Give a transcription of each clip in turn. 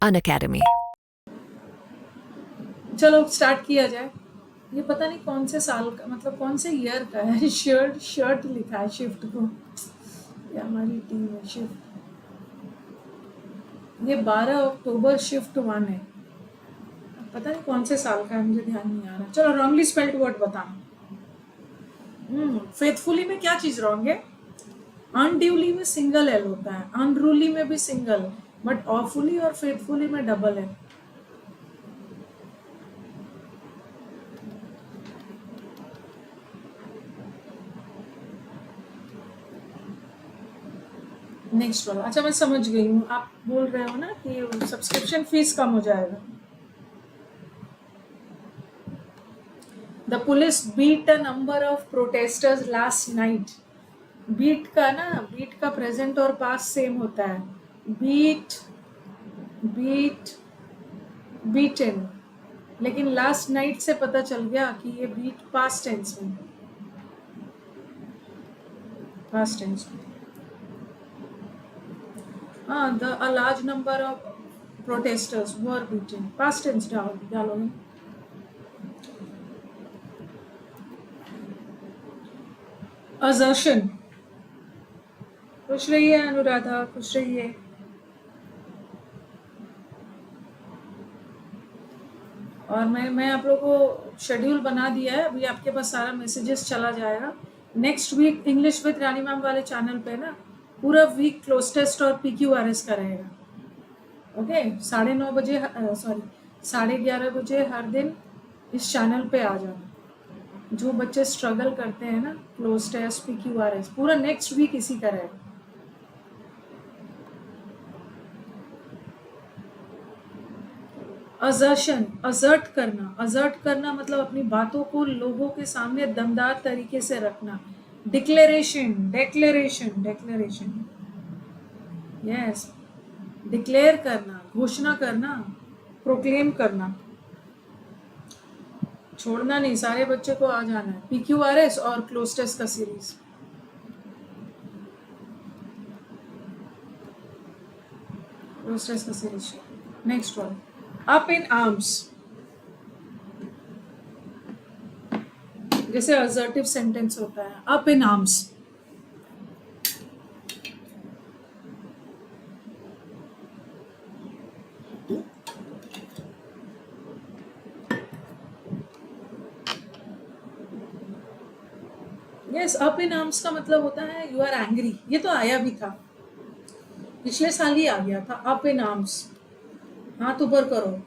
Unacademy. चलो start किया जाए। ये पता नहीं कौन से साल का, मतलब कौन से ईयर का है। शर्ट लिखा है शिफ्ट को। ये हमारी टीम है शिफ्ट। ये 12 अक्टूबर शिफ्ट 1 है। पता नहीं कौन से साल का है, मुझे ध्यान नहीं आ रहा। चलो रॉन्गली स्पेल्ड वर्ड बताना। फेथफुली में क्या चीज रॉन्ग है? अनड्यूली में सिंगल एल होता है, अनरूली में भी सिंगल, बट ऑफुली और फेथफुली में डबल है। नेक्स्ट वाला। अच्छा मैं समझ गई हूँ, आप बोल रहे हो ना कि सब्सक्रिप्शन फीस कम हो जाएगा। The police beat a number of protesters last night. Beat का ना, बीट का प्रेजेंट और पास्ट सेम होता है। Beat, beat, beaten. लेकिन लास्ट नाइट से पता चल गया कि ये बीट पास्ट टेंस में, पास्ट टेंस में। हाँ, the a large number of protesters were beaten, past tense डालोगे। असर्शन। खुश रहिए अनुराधा, खुश रहिए। और मैं आप लोगों को शेड्यूल बना दिया है, अभी आपके पास सारा मैसेजेस चला जाएगा। Next week English with Rani ma'am वाले चैनल पे ना पूरा वीक क्लोज टेस्ट और PQRS का रहेगा। ओके, 9:30 बजे, सॉरी 11:30 बजे हर दिन इस चैनल पे आ जाना। जो बच्चे स्ट्रगल करते हैं ना, क्लोज टेस्ट PQRS पूरा नेक्स्ट वीक इसी का रहेगा। असर्शन, असर्ट करना। असर्ट करना मतलब अपनी बातों को लोगों के सामने दमदार तरीके से रखना। Declaration, declaration, declaration, yes, declare करना, घोषणा करना, प्रोक्लेम करना। छोड़ना नहीं, सारे बच्चे को आ जाना है। PQRS और क्लोज टेस्ट का सीरीज। क्लोज टेस्ट का series. Next one, up in arms. जैसे असर्टिव सेंटेंस होता है, up in arms. Yes, up in arms का मतलब होता है यू आर एंग्री। ये तो आया भी था, पिछले साल ही आ गया था। अप इन आर्म्स, हाथ ऊपर करो,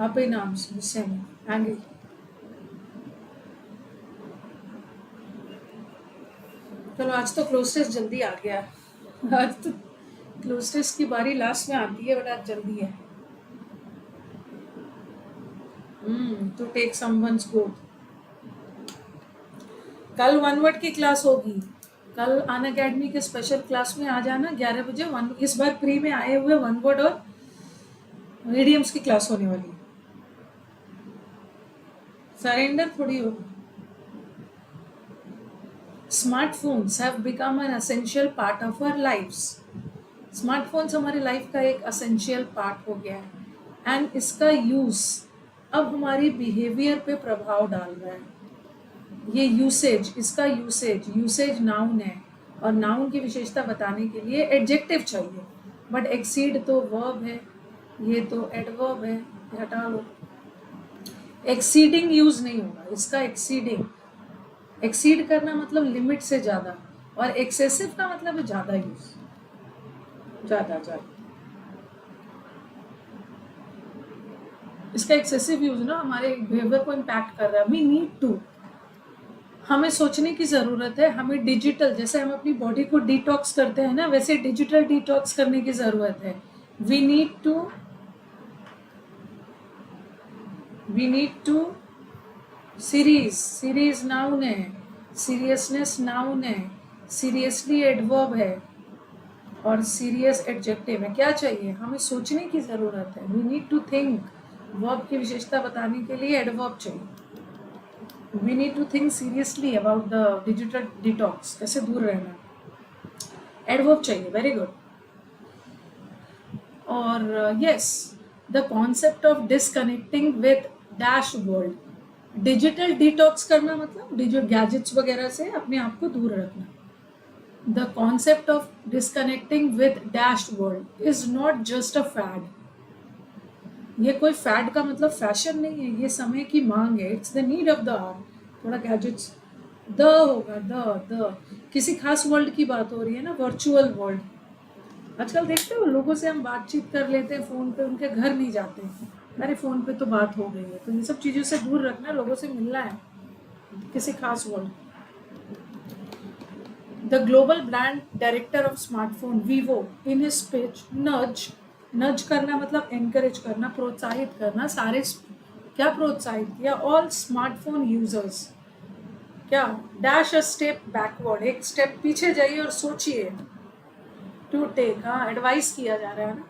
अप इन आर्म्स, गुस्से में, एंग्री। चलो आज तो क्लोज टेस्ट जल्दी आ गया। आज तो क्लोज टेस्ट की बारी लास्ट में आती है, बट आज जल्दी है। To take someone's good. कल वन वर्ड की क्लास होगी। कल अनअकैडमी के स्पेशल क्लास में आ जाना 11 बजे। इस बार प्री में आए हुए वन वर्ड और मीडियम्स की क्लास होने वाली है। सरेंडर थोड़ी हो। Smartphones have become an essential part of our lifes. Smartphones हमारी लाइफ का एक एसेंशियल पार्ट हो गया है, एंड इसका यूज अब हमारी बिहेवियर पे प्रभाव डाल रहा है। ये यूसेज, इसका यूसेज नाउन है, और नाउन की विशेषता बताने के लिए एडजेक्टिव चाहिए, बट एक्सीड तो वर्ब है, ये तो एडवर्ब है, हटा लो। एक्सीडिंग यूज नहीं होगा इसका। एक्सीडिंग, एक्सीड करना मतलब लिमिट से ज्यादा, और एक्सेसिव का मतलब है ज्यादा यूज, ज्यादा ज्यादा। इसका एक्सेसिव यूज ना हमारे बिहेवियर को इम्पैक्ट कर रहा है। वी नीड टू, हमें सोचने की जरूरत है। हमें डिजिटल, जैसे हम अपनी बॉडी को डिटॉक्स करते हैं ना, वैसे डिजिटल डिटॉक्स करने की जरूरत है। We need to series noun है, सीरियसनेस नाउन है, सीरियसली एडवर्ब है, और सीरियस एडजेक्टिव है। क्या चाहिए? हमें सोचने की जरूरत है। We need to think. Verb की विशेषता बताने के लिए एडवर्ब चाहिए। We need to think seriously about the digital detox, कैसे दूर रहना। एडवर्ब चाहिए, वेरी गुड। और yes, the concept of disconnecting with dash world. Digital detox करना मतलब डिजिटल गैजेट्स वगैरह से अपने आप को दूर रखना। The concept of disconnecting with dash world is not just a fad. ये कोई फैड का मतलब फैशन नहीं है, ये समय की मांग है। It's the need of the hour. थोड़ा गैजेट्स द होगा, द किसी खास वर्ल्ड की बात हो रही है ना, वर्चुअल वर्ल्ड। आजकल देखते हो लोगों से हम बातचीत कर लेते हैं फोन पे, उनके घर नहीं जाते, अरे फोन पे तो बात हो गई है। तो ये सब चीज़ों से दूर रखना, लोगों से मिलना है किसी खास world. The global brand director of smartphone Vivo in his speech नज, नज करना मतलब एनकरेज करना, प्रोत्साहित करना। सारे क्या प्रोत्साहित किया? ऑल स्मार्टफोन यूजर्स क्या डैश अ स्टेप बैकवर्ड, एक स्टेप पीछे जाइए और सोचिए। टू टेक, हाँ एडवाइस किया जा रहा है ना,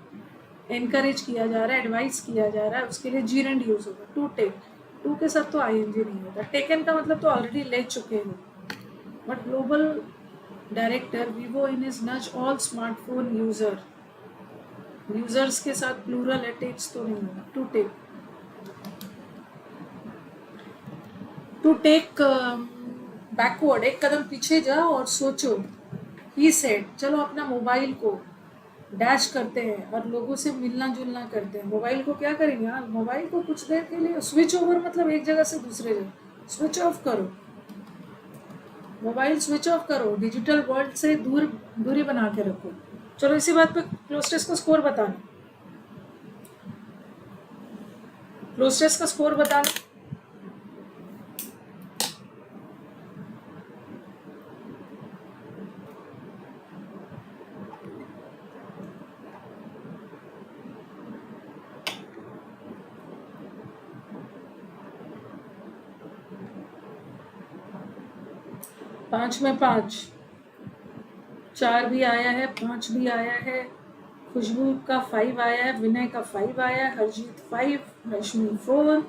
एनकरेज किया जा रहा है, एडवाइस किया जा रहा है, उसके लिए जीरेंड यूज होगा। टू टेक, टू के साथ तो आईएनजी नहीं होता। टेकन का मतलब तो ऑलरेडी ले चुके हो। But global director Vivo in is nudge all smartphone user, users के साथ प्लूरल अटैच तो नहीं होगा। To take, to take backward, एक कदम पीछे जाओ और सोचो। ही सेड, चलो अपना मोबाइल को डैश करते हैं और लोगों से मिलना जुलना करते हैं। मोबाइल को क्या करेंगे? हाँ, मोबाइल को कुछ देर के लिए स्विच ओवर, मतलब एक जगह से दूसरे जगह स्विच ऑफ करो, मोबाइल स्विच ऑफ करो, डिजिटल वर्ल्ड से दूरी बना के रखो। चलो इसी बात पे क्लोस्टेस का स्कोर बताना, क्लोस्टेस का स्कोर बताना। पाँच में 5, 4 भी आया है, 5 भी आया है, खुशबू का 5 आया है, विनय का 5 आया है, हरजीत 5, रश्मि 4,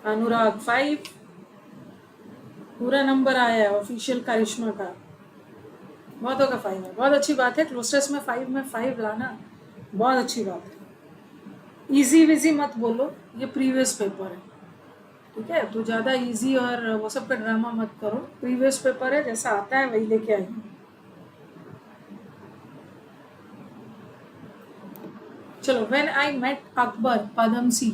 अनुराग 5, पूरा नंबर आया है ऑफिशियल करिश्मा का। बहुतों का 5 है, बहुत अच्छी बात है। क्लोस्टर्स में 5 लाना बहुत अच्छी बात है। इजी विजी मत बोलो, ये प्रीवियस पेपर है, ठीक है? तो ज़्यादा इजी और वो सब का ड्रामा मत करो। प्रीवियस पेपर है, जैसा आता है वही लेके आइए। चलो, when I met Akbar Padamsee,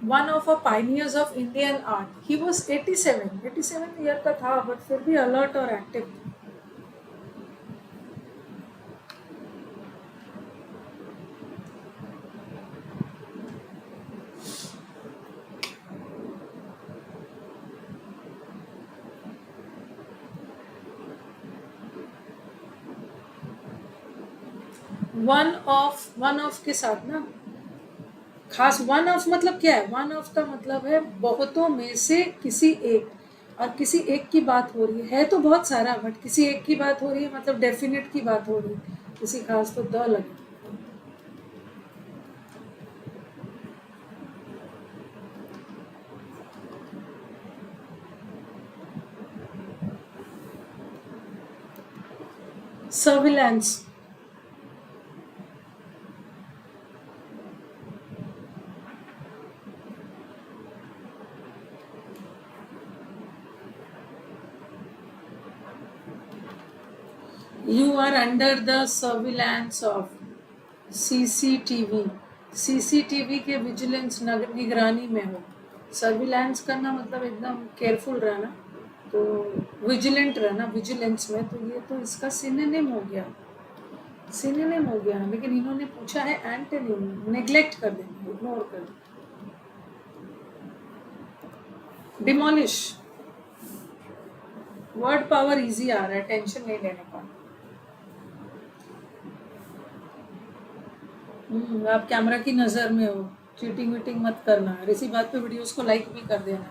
one of a pioneers of Indian art, he was 87 year का था, बट फिर भी अलर्ट और एक्टिव। वन ऑफ के साथ ना खास, वन ऑफ मतलब क्या है? वन ऑफ का मतलब है बहुतों में से किसी एक, और किसी एक की बात हो रही है तो बहुत सारा, बट किसी एक की बात हो रही है मतलब डेफिनेट की बात हो रही है, किसी खास तो द लगे। Surveillance, you are under the surveillance of CCTV, CCTV के विजिलेंस निगरानी में हो। सर्विलांस करना मतलब एकदम केयरफुल रहना, तो विजिलेंट रहना विजिलेंस में, तो ये तो इसका सिनोनिम हो गया, सिनोनिम हो गया। लेकिन इन्होंने पूछा है एंटोनिम, नेग्लेक्ट कर देना, इग्नोर कर देना। डिमोलिश, वर्ड पावर इजी आ रहा है, टेंशन नहीं लेने का। आप कैमरा की नज़र में हो, चीटिंग वीटिंग मत करना। और इसी बात पे वीडियोस को लाइक भी कर देना।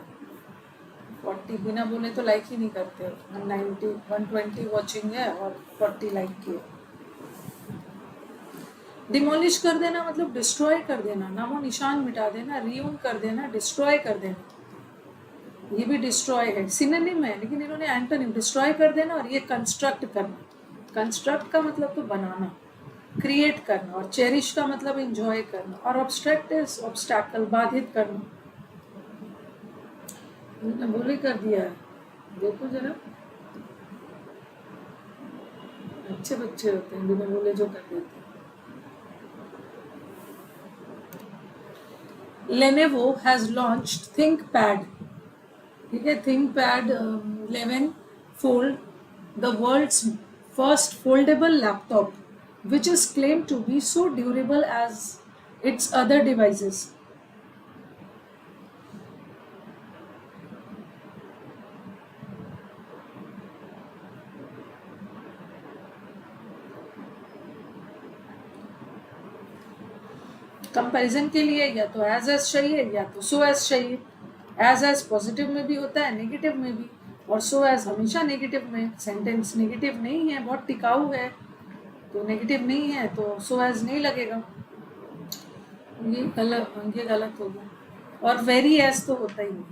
40 बिना बोले तो लाइक ही नहीं करते। 190 120 वॉचिंग है और 40 लाइक किए। डिमोलिश कर देना मतलब डिस्ट्रॉय कर देना, नामो निशान मिटा देना, रीयून कर देना, डिस्ट्रॉय कर देना। ये भी डिस्ट्रॉय है, सिनोनिम है, लेकिन इन्होंने एंटोनिम डिस्ट्रॉय कर देना। और ये कंस्ट्रक्ट करना, कंस्ट्रक्ट का मतलब तो बनाना, क्रिएट करना, और चेरिश का मतलब इंजॉय करना, और ऑब्स्ट्रैक्ट इज ऑब्स्टैकल, बाधित करना। मैंने बोले कर दिया है, देखो जरा, अच्छे बच्चे होते हैं बिना बोले जो कर देते हैं। लेनेवो हैज लॉन्च्ड थिंकपैड, ठीक है, ThinkPad 11 fold, the world's first foldable laptop which is claimed to be so durable as its other devices. Comparison के लिए या तो एज चाहिए या तो सो एज चाहिए। एज पॉजिटिव में भी होता है, नेगेटिव में भी, और सो एज हमेशा नेगेटिव में। सेंटेंस नेगेटिव नहीं है, बहुत टिकाऊ है, तो नेगेटिव नहीं है तो सो एज नहीं लगेगा। ये गलत हो गया। और वेरी एज तो होता ही नहीं,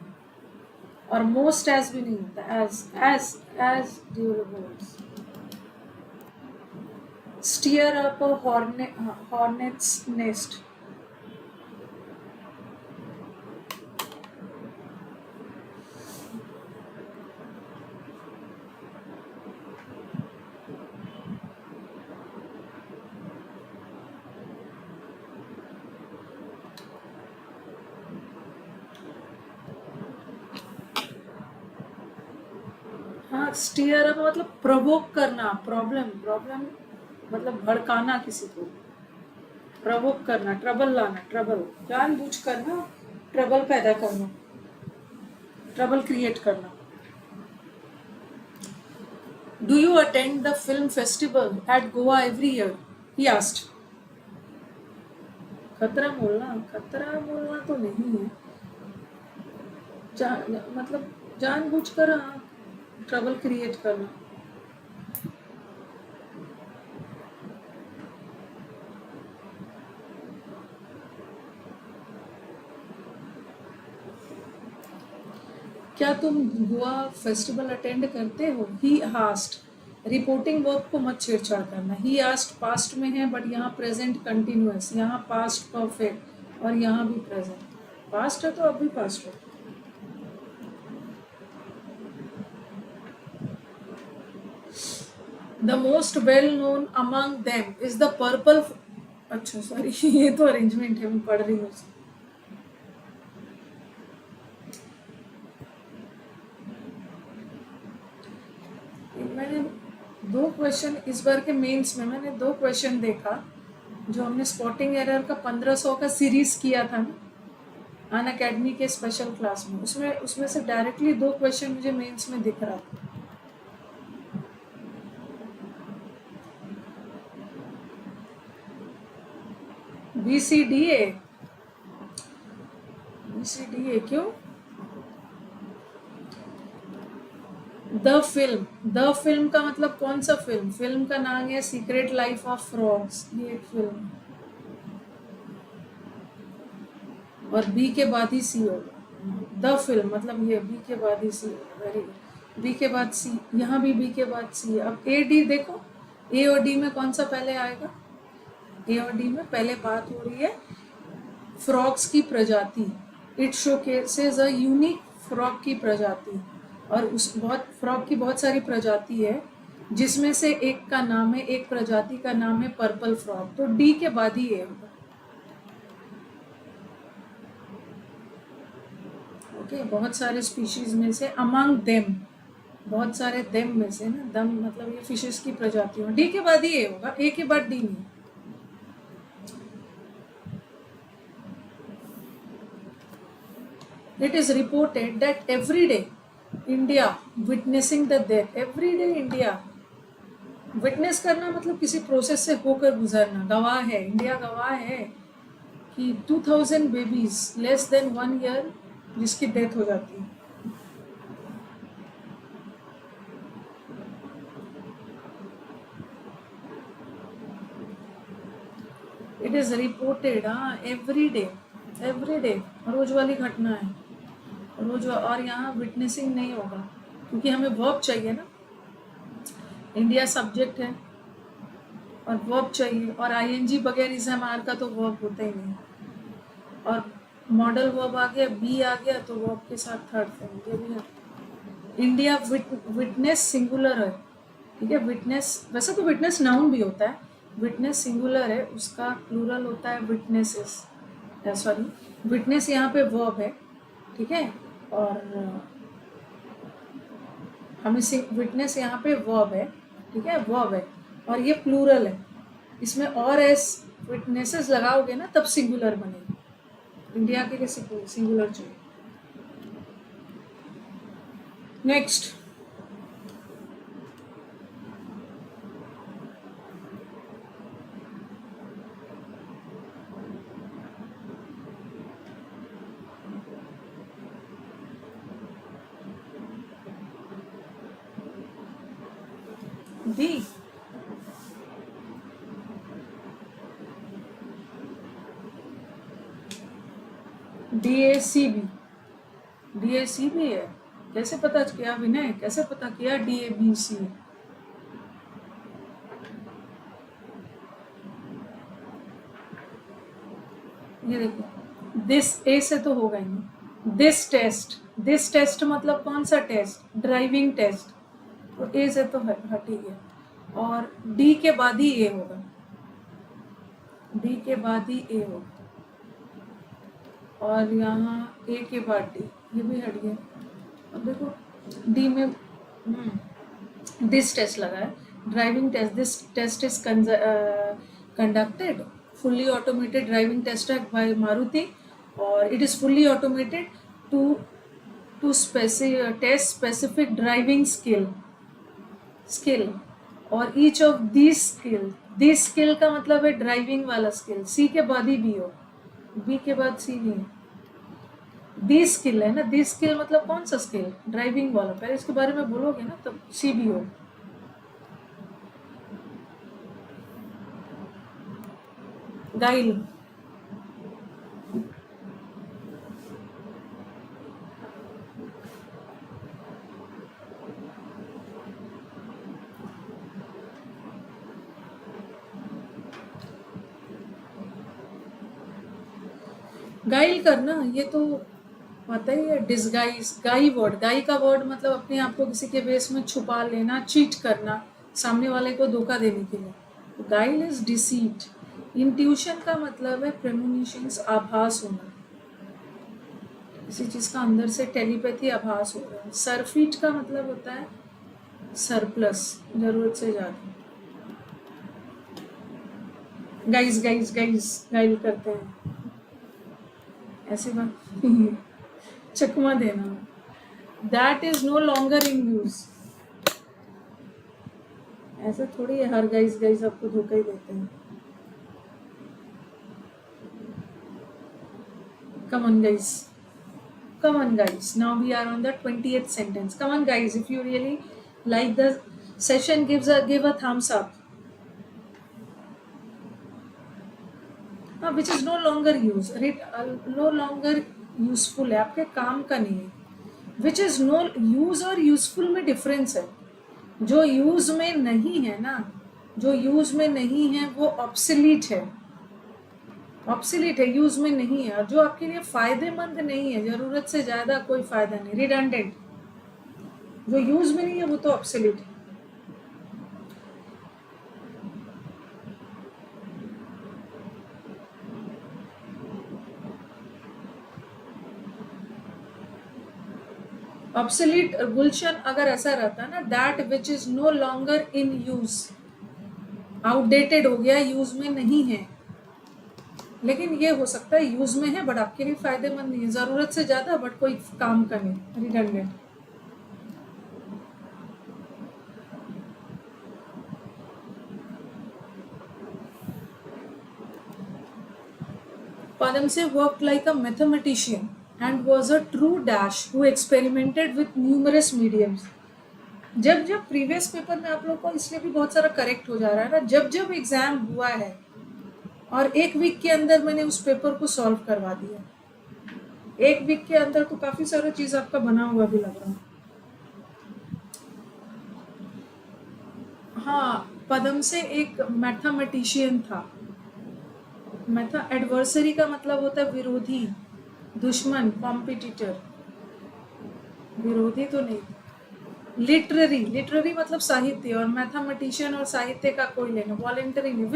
और मोस्ट एज भी नहीं होता। As durable. Steer up a hornet's nest. हाँ, स्टीयर अप मतलब प्रोवोक करना, प्रॉब्लम मतलब भड़काना किसी को, प्रोवोक करना, ट्रबल लाना, ट्रबल जानबूझ करना, ट्रबल पैदा करना, ट्रबल क्रिएट करना। Do you attend the film festival at Goa every year, he asked. खतरा बोलना तो नहीं है, मतलब जानबूझ कर ट्रबल क्रिएट करना। क्या तुम गोवा फेस्टिवल अटेंड करते हो, ही आस्क्ड। रिपोर्टिंग वर्ब को मत छेड़छाड़ करना। ही आस्क्ड पास्ट में है, बट यहाँ प्रेजेंट कंटिन्यूअस, यहाँ पास्ट परफेक्ट, और यहाँ भी प्रेजेंट। पास्ट है तो अब भी पास्ट है। The most well known among them is the purple. अच्छा सॉरी, ये तो अरेंजमेंट है, मैं पढ़ रही हूँ। मैंने दो क्वेश्चन इस बार के मेंस में, मैंने दो क्वेश्चन देखा जो हमने स्पॉटिंग एरर का 1500 का सीरीज किया था ना अन अकेडमी के स्पेशल क्लास में, उसमें से डायरेक्टली दो क्वेश्चन मुझे मेंस में दिख रहा था। BCDA क्यों? द फिल्म का मतलब कौन सा फिल्म? फिल्म का नाम है सीक्रेट लाइफ ऑफ फ्रॉग्स, ये एक फिल्म, और बी के बाद ही सी होगा। द फिल्म मतलब ये, बी के बाद ही सी होगा। वेरी गुड, बी के बाद सी, यहाँ भी बी के बाद सी। अब ए डी देखो, ए और डी में कौन सा पहले आएगा? ए और डी में पहले बात हो रही है फ्रॉग्स की प्रजाति। It showcases a unique frog की प्रजाति, और उस फ्रॉग की बहुत सारी प्रजाति है, जिसमें से एक का नाम है, एक प्रजाति का नाम है पर्पल फ्रॉग। तो डी के बाद ही है। ओके, बहुत सारे स्पीशीज में से, अमंग देम, बहुत सारे देम में से ना, दम मतलब ये फिशेस की प्रजाति हो। डी के बाद ही ए होगा, ए के बाद डी नहीं। It is reported that every day India witnessing the death, every day India witness करना मतलब किसी प्रोसेस से होकर गुजरना, गवाह है, इंडिया गवाह है कि 2000 बेबीज लेस देन 1 ईयर जिसकी डेथ हो जाती है। इट इज रिपोर्टेड, हाँ, एवरी डे रोज वाली घटना है, रोज। और यहाँ विटनेसिंग नहीं होगा क्योंकि हमें वर्ब चाहिए ना, इंडिया सब्जेक्ट है। और वर्ब चाहिए, और आईएनजी बगैर इस एमआर का तो वर्ब होता ही नहीं। और मॉडल वर्ब आ गया, बी आ गया, तो वर्ब के साथ थर्ड फॉर्म ये भी है। इंडिया विटनेस सिंगुलर है, ठीक है। विटनेस, वैसे तो विटनेस नाउन भी होता है, विटनेस सिंगुलर है, उसका प्लूरल होता है विटनेसेस, सॉरी विटनेस यहाँ पे वर्ब है, ठीक है। और हमें विटनेस यहाँ पे वर्ब है, ठीक है, वर्ब है, और ये प्लूरल है। इसमें और एस विटनेसेस लगाओगे ना तब सिंगुलर बनेगी। इंडिया के लिए सिंगुलर चाहिए। नेक्स्ट, डी, DACB, DACB है। कैसे पता किया विनय, कैसे पता किया DABC? ये देखो, दिस ए से तो होगा ही नहीं। दिस टेस्ट मतलब कौन सा टेस्ट? ड्राइविंग टेस्ट, तो ए से तो हट ही गया। और डी के बाद ही ए होगा, डी के बाद ही ए होगा, और यहाँ ए के बाद डी, ये भी हट गया। अब देखो डी में दिस टेस्ट लगा है, driving test. This test is conducted fully automated driving test by Maruti, or it is fully automated to test specific driving skill, और each of these skill का मतलब है ड्राइविंग वाला स्किल, सी के बाद ही बी हो, बी के बाद सी नहीं है। दी स्किल है ना, दी स्किल मतलब कौन सा स्किल? ड्राइविंग वाला, पहले इसके बारे में बोलोगे ना तब सी बी हो। गाइल, गाइल करना, ये तो पता ही है। डिस्गाइज, गाई का वर्ड मतलब अपने आप को किसी के बेस में छुपा लेना, चीट करना, सामने वाले को धोखा देने के लिए। तो गाइल इज डिसीट। इंट्यूशन का मतलब है प्रेमोनिशंस, आभास होना, किसी चीज का अंदर से टेलीपैथी, आभास हो रहा है। सरफीट का मतलब होता है सरप्लस, जरूरत से ज्यादा। गाइज गाइल करते हैं, ऐसी बात नहीं है, चकमा देना। That is no longer in use, ऐसा थोड़ी है हर गाइज आपको धोखा ही देते हैं। Come on guys, now we are on the 20th sentence. Come on guys, if you really like the session, give a thumbs up. which is no longer no longer useful है, आपके काम का नहीं है। which is no use और useful में difference है। जो यूज में नहीं है ना, जो यूज में नहीं है वो ऑब्सोलीट है, यूज में नहीं है। और जो आपके लिए फायदेमंद नहीं है, जरूरत से ज्यादा कोई फायदा नहीं, रिडंडेंट, जो यूज में नहीं है वो तो ऑब्सोलीट है। ऑब्सोलीट गुलशन अगर ऐसा रहता ना, that which is no longer in use, outdated हो गया, यूज में नहीं है। लेकिन ये हो सकता है यूज में है बट आपके लिए फायदेमंद नहीं है, जरूरत से ज्यादा बट कोई काम का नहीं, redundant. Padamse worked like a mathematician and was a true dash who experimented with numerous mediums. जब प्रीवियस पेपर में आप लोग को इसलिए भी बहुत सारा करेक्ट हो जा रहा है ना, जब एग्जाम हुआ है और 1 वीक के अंदर मैंने उस पेपर को सॉल्व करवा दिया, 1 वीक के अंदर, तो काफी सारा चीज आपका बना हुआ भी लग रहा है। हाँ, पदम से एक मैथमेटिशियन था। एडवर्सरी का मतलब होता है विरोधी, दुश्मन, कॉम्पिटिटर। विरोधी तो नहीं। लिटरेरी मतलब साहित्य, और मैथमेटिशियन और साहित्य का कोई लेना। वॉलेंटरी नहीं।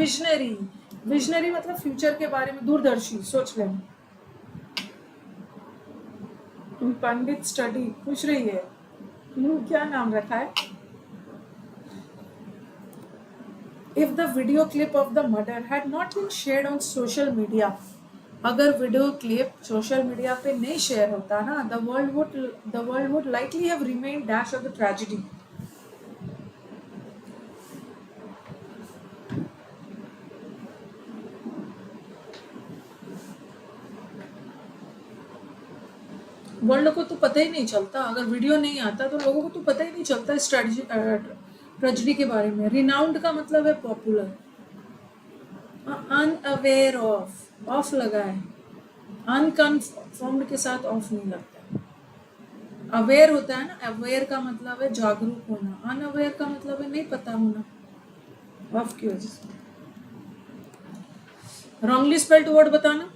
विजनरी मतलब फ्यूचर के बारे में दूरदर्शी, सोच लेना। पंडित स्टडी पूछ रही है, क्या नाम रखा है? If the video clip of the murder had not been shared on social media, अगर वीडियो क्लिप सोशल मीडिया पे नहीं शेयर होता ना, the world would likely have remained dash of the tragedy. World को तो पता ही नहीं चलता, अगर वीडियो नहीं आता तो लोगों को तो पता ही नहीं चलता इस ट्रेजेडी के बारे में। रिनाउंड का मतलब है पॉपुलर। अनअवेयर ऑफ लगा है, अनकन्फर्म्ड के साथ ऑफ नहीं लगता। अवेयर होता है ना, अवेयर का मतलब है जागरूक होना, अनअवेयर का मतलब है नहीं पता होना, ऑफ की वजह से। रॉन्गली स्पेल्ड वर्ड बताना।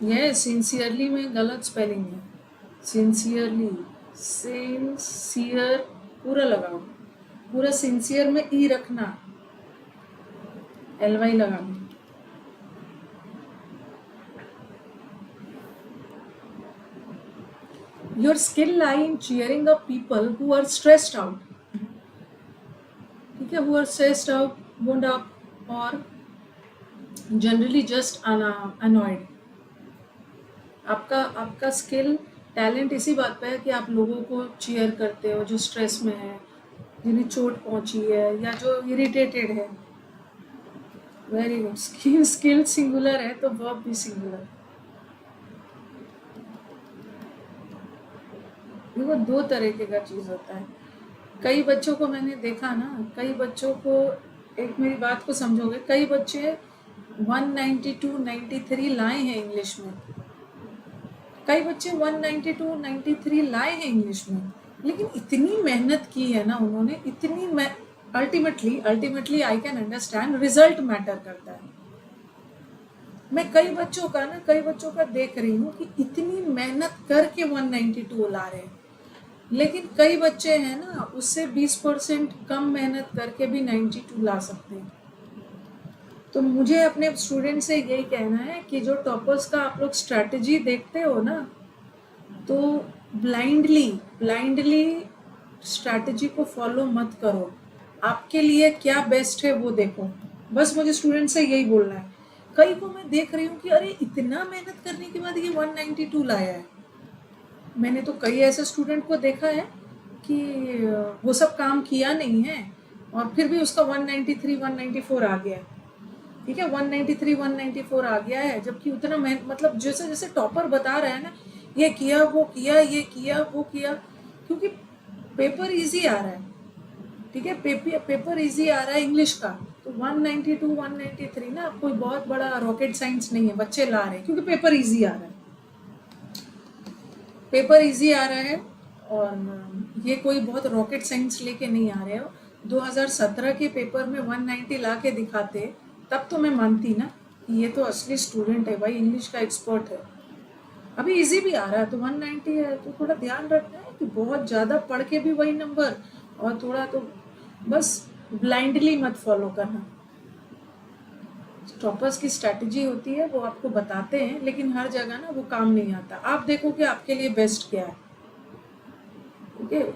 ये सिंसियरली में गलत स्पेलिंग है। सिंसियरली, सिंसियर पूरा लगाओ, पूरा सिंसियर में ई रखना, LY लगाना। Your skill lie in cheering up people who are stressed out. ठीक है, who are stressed out, wound up, और generally just annoyed. आपका स्किल, टैलेंट इसी बात पे है कि आप लोगों को चीयर करते हो जो स्ट्रेस में है, जिन्हें चोट पहुंची है, या जो इरिटेटेड है। Very good. स्किल सिंगुलर है तो वर्ब भी सिंगुलर। देखो, दो तरीके का चीज़ होता है। कई बच्चों को मैंने देखा ना, कई बच्चों को, एक मेरी बात को समझोगे, कई बच्चे 192, 93 लाए हैं इंग्लिश में। कई बच्चे 192, 93 लाए हैं इंग्लिश में, लेकिन इतनी मेहनत की है ना उन्होंने, इतनी ultimately I can understand, result matter करता है। मैं कई बच्चों का देख रही हूँ कि इतनी मेहनत करके 192 ला रहे हैं, लेकिन कई बच्चे हैं ना, उससे 20% कम मेहनत करके भी 92 ला सकते हैं। तो मुझे अपने स्टूडेंट से यही कहना है कि जो टॉपर्स का आप लोग स्ट्रैटेजी देखते हो ना, तो ब्लाइंडली स्ट्रैटेजी को फॉलो मत करो। आपके लिए क्या बेस्ट है वो देखो। बस मुझे स्टूडेंट से यही बोलना है। कई को मैं देख रही हूँ कि अरे इतना मेहनत करने के बाद ये 192 लाया है। मैंने तो कई ऐसे स्टूडेंट को देखा है कि वो सब काम किया नहीं है और फिर भी उसका 193, 194 आ गया। ठीक है, 193, 194 आ गया है, जबकि उतना मतलब जैसे जैसे टॉपर बता रहे हैं ना, ये किया वो किया, ये किया वो किया, क्योंकि पेपर इजी आ रहा है। ठीक है, पेपर इजी आ रहा है इंग्लिश का, तो 192, 193 ना कोई बहुत बड़ा रॉकेट साइंस नहीं है, बच्चे ला रहे हैं क्योंकि पेपर इजी आ रहा है। पेपर इजी आ रहा है, और ये कोई बहुत रॉकेट साइंस लेके नहीं आ रहे हो। 2017 के पेपर में 190 ला के दिखाते, तब तो मैं मानती ना कि ये तो असली स्टूडेंट है भाई, इंग्लिश का एक्सपर्ट है। अभी इजी भी आ रहा है तो 190 है, तो थोड़ा ध्यान रखना है कि बहुत ज़्यादा पढ़ के भी वही नंबर, और थोड़ा तो बस ब्लाइंडली मत फॉलो करना। टॉपर्स की स्ट्रैटेजी होती है, वो आपको बताते हैं, लेकिन हर जगह ना वो काम नहीं आता। आप देखो कि आपके लिए बेस्ट क्या है। ठीक है,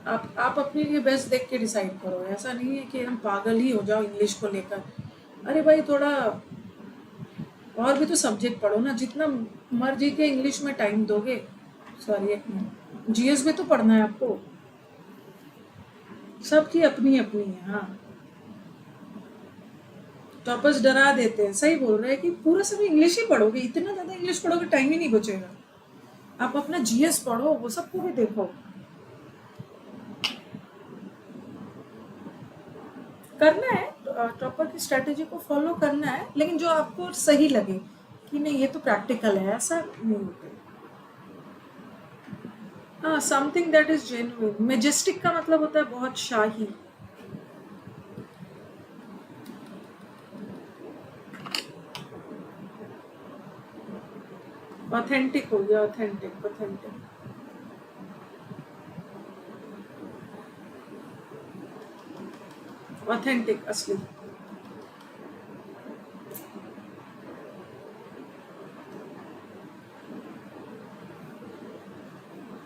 आप अपने लिए बेस्ट देख के डिसाइड करो। ऐसा नहीं है कि हम पागल ही हो जाओ इंग्लिश को लेकर। अरे भाई, थोड़ा और भी तो सब्जेक्ट पढ़ो ना, जितना मर्जी के इंग्लिश में टाइम दोगे। सॉरी, एक मिनट, जीएस में तो पढ़ना है आपको, सबकी अपनी अपनी है। हाँ, टॉपर्स डरा देते हैं, सही बोल रहे हैं कि पूरा समय इंग्लिश ही पढ़ोगे, इतना ज़्यादा इंग्लिश पढ़ोगे टाइम ही नहीं बचेगा। आप अपना जीएस पढ़ो, वो सबको भी देखो। करना है, टॉपर की स्ट्रेटेजी को फॉलो करना है, लेकिन जो आपको सही लगे कि नहीं ये तो प्रैक्टिकल है, ऐसा नहीं होता। हाँ, something that is genuine. Majestic का मतलब होता है बहुत शाही। ऑथेंटिक हो गया, ऑथेंटिक, ऑथेंटिक। ऑथेंटिक, असली।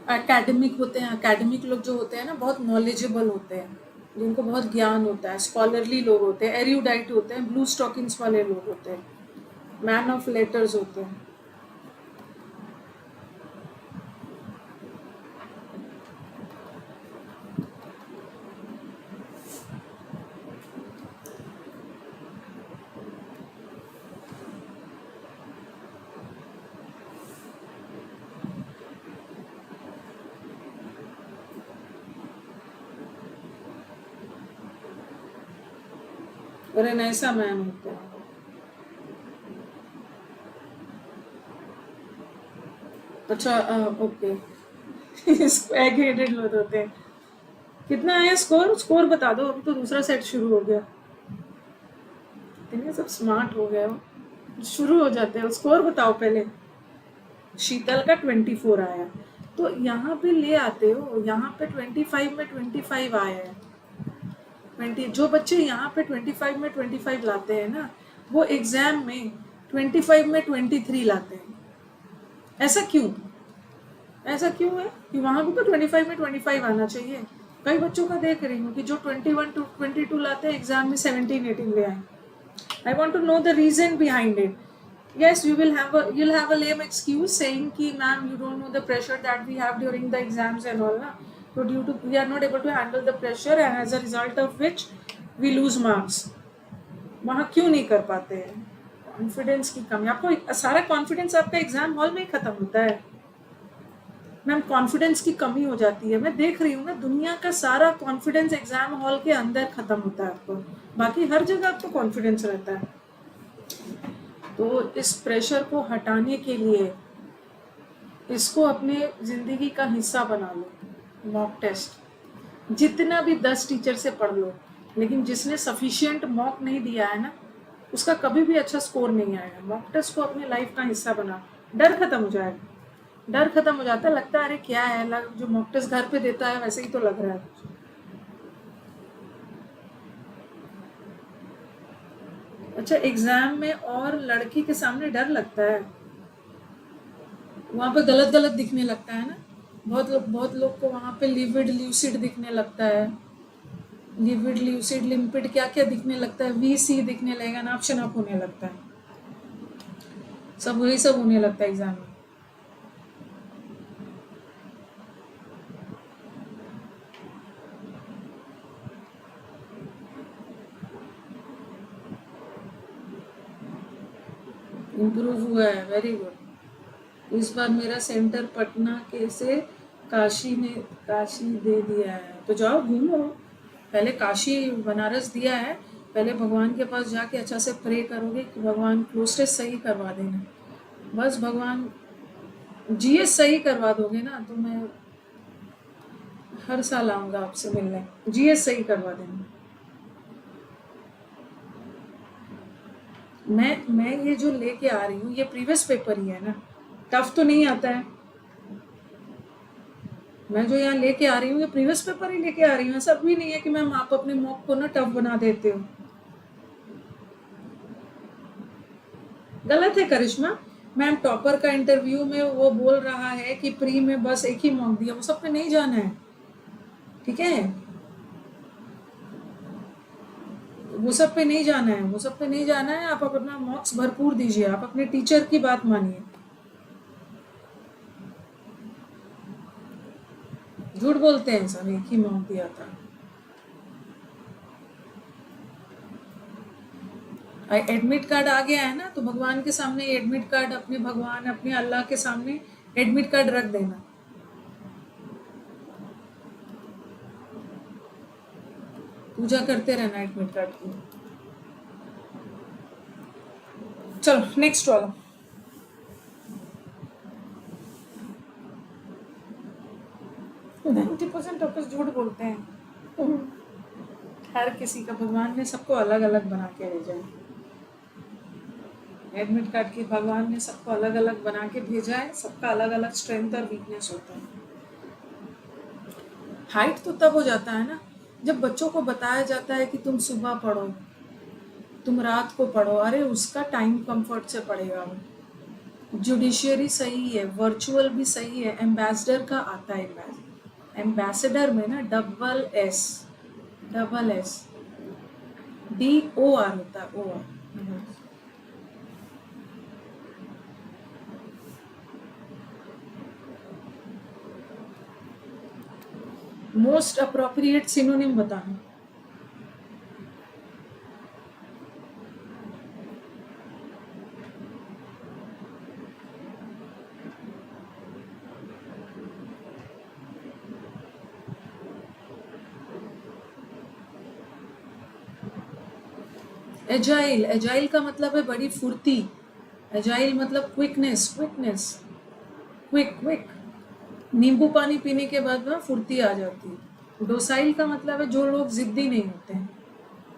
एकेडमिक होते हैं, एकेडमिक लोग जो होते हैं ना बहुत नॉलेजेबल होते हैं, जिनको बहुत ज्ञान होता है, स्कॉलरली लोग होते हैं, एरियोडाइट होते हैं, ब्लू स्टॉकिंग्स वाले लोग होते हैं, मैन ऑफ लेटर्स होते हैं। और एन ऐसा मैन होता है। अच्छा, ओके। एग्रीगेटेड लोग होते हैं। कितना आया स्कोर? स्कोर बता दो, अभी तो दूसरा सेट शुरू हो गया। इतने सब स्मार्ट हो गए हो, शुरू हो जाते हो। स्कोर बताओ पहले। शीतल का 24 आया, तो यहाँ पे ले आते हो, यहाँ पे 25 में 25 आया है। 20, जो बच्चे यहाँ पे 25 में 25 लाते हैं ना, वो एग्जाम में 25 में 23 लाते हैं। ऐसा क्यों? ऐसा क्यों है कि वहां भी तो 25 में 25 आना चाहिए? कई बच्चों का देख रही हूँ कि जो 21 टू 22 लाते हैं एग्जाम में 17-18 ले आए। I want to know the reason behind it. Yes, you'll have a lame excuse saying कि ma'am you don't know the pressure that we have during the exams and all ना, so due to we are not able to handle the pressure and as a result of which we lose marks. वहाँ क्यों नहीं कर पाते हैं? Confidence की कमी। आपको सारा कॉन्फिडेंस आपका एग्जाम हॉल में ही खत्म होता है मैम। कॉन्फिडेंस की कमी हो जाती है। मैं देख रही हूँ ना, दुनिया का सारा कॉन्फिडेंस एग्जाम हॉल के अंदर खत्म होता है आपको, बाकी हर जगह आपको कॉन्फिडेंस रहता है। तो इस प्रेशर को हटाने के लिए इसको अपने जिंदगी का हिस्सा बना लो। मॉक टेस्ट जितना भी 10 टीचर से पढ़ लो, लेकिन जिसने सफिशिएंट मॉक नहीं दिया है ना, उसका कभी भी अच्छा स्कोर नहीं आएगा। मॉक टेस्ट को अपने लाइफ का हिस्सा बना, डर खत्म हो जाएगा। डर खत्म हो जाता है, लगता है अरे क्या है, जो मॉक टेस्ट घर पे देता है वैसे ही तो लग रहा है। अच्छा, एग्जाम में और लड़की के सामने डर लगता है, वहां पे गलत गलत दिखने लगता है ना। बहुत लोग को वहां पे लिविड ल्यूसिड दिखने लगता है। लिविड ल्यूसिड लिम्पिड क्या क्या दिखने लगता है, VC दिखने लगेगा, नाप शनाप होने लगता है, सब वही सब होने लगता है एग्जाम में। इम्प्रूव हुआ है, वेरी गुड। इस बार मेरा सेंटर पटना के से काशी दे दिया है, तो जाओ घूमो। पहले काशी बनारस दिया है, पहले भगवान के पास जाके अच्छा से प्रे करोगे कि भगवान क्लोज टेस्ट सही करवा देना। बस भगवान GS सही करवा दोगे ना, तो मैं हर साल आऊँगा आपसे मिलने। GS सही करवा देना। मैं ये जो लेके आ रही हूँ ये प्रीवियस पेपर ही है ना, टफ तो नहीं आता है। मैं जो यहाँ लेके आ रही हूँ ये प्रीवियस पेपर ही लेके आ रही हूँ। ऐसा भी नहीं है कि मैम आप अपने मॉक को ना टफ बना देते हो। गलत है करिश्मा। मैम टॉपर का इंटरव्यू में वो बोल रहा है कि प्री में बस एक ही मॉक दिया, वो सब पे नहीं जाना है, ठीक है? वो सब पे नहीं जाना है, वो सब पे नहीं जाना है। आप अपना मॉक्स भरपूर दीजिए, आप अपने टीचर की बात मानिए। झूठ बोलते हैं सब, एक ही मॉक दिया था। एडमिट कार्ड आ गया है ना, तो भगवान के सामने एडमिट कार्ड, अपने भगवान अपने अल्लाह के सामने एडमिट कार्ड रख देना। पूजा करते रहना एडमिट कार्ड की। चलो नेक्स्ट वाला। 90% ऑफ झूठ बोलते हैं। हर किसी का भगवान ने सबको अलग अलग बना के भेजा है। एडमिट कार्ड की भगवान ने सबको अलग अलग बना के भेजा है। सबका अलग अलग स्ट्रेंथ और वीकनेस होता है। हाइट तो तब हो जाता है ना जब बच्चों को बताया जाता है कि तुम सुबह पढ़ो, तुम रात को पढ़ो। अरे उसका टाइम कंफर्ट से पढ़ेगा वो। जुडिशियरी सही है, वर्चुअल भी सही है। एम्बेसडर का आता है, एम्बेसडर में ना डबल एस DOR होता है, OR। मोस्ट अप्रोप्रिएट सिनोनिम बताना। एजाइल, एजाइल का मतलब है बड़ी फुर्ती। एजाइल मतलब क्विकनेस, क्विक। नींबू पानी पीने के बाद ना फुर्ती आ जाती है। डोसाइल का मतलब है जो लोग जिद्दी नहीं होते हैं,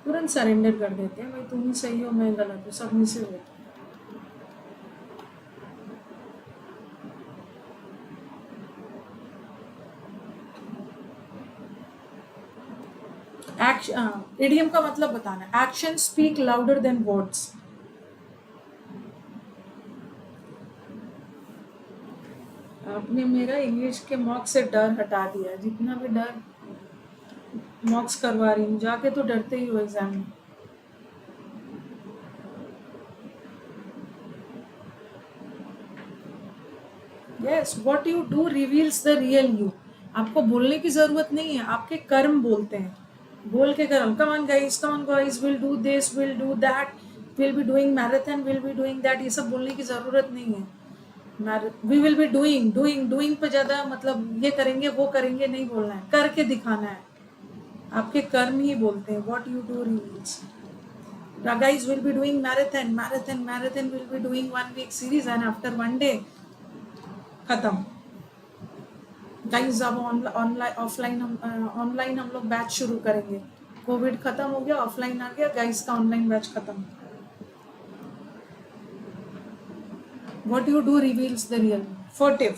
तुरंत सरेंडर कर देते हैं, भाई तुम ही सही हो मैं गलत हूँ, सब मुझसे होता है। इडियम का मतलब बताना। Action speak louder than words. आपने मेरा इंग्लिश के मॉक से डर हटा दिया। जितना भी डर मॉक्स करवा रही हूँ, जाके तो डरते ही हो एग्जाम में। Yes, what you do reveals the real you. आपको बोलने की जरूरत नहीं है, आपके कर्म बोलते हैं। बोल के कर्म, come on guys, will do this, will do that, will be doing marathon, will be doing that, ये सब बोलने की जरूरत नहीं है। वी विल बी डूइंग पे ज्यादा मतलब ये करेंगे वो करेंगे नहीं बोलना है, करके दिखाना है। आपके कर्म ही बोलते हैं। What you do reveals. Guys will be doing marathon will be doing 1 week series and after 1 day खत्म। गाइस अब ऑनलाइन हम लोग बैच शुरू करेंगे। कोविड खत्म हो गया, ऑफलाइन आ गया, गाइस का ऑनलाइन बैच खत्म। What you do reveals the real. Furtive,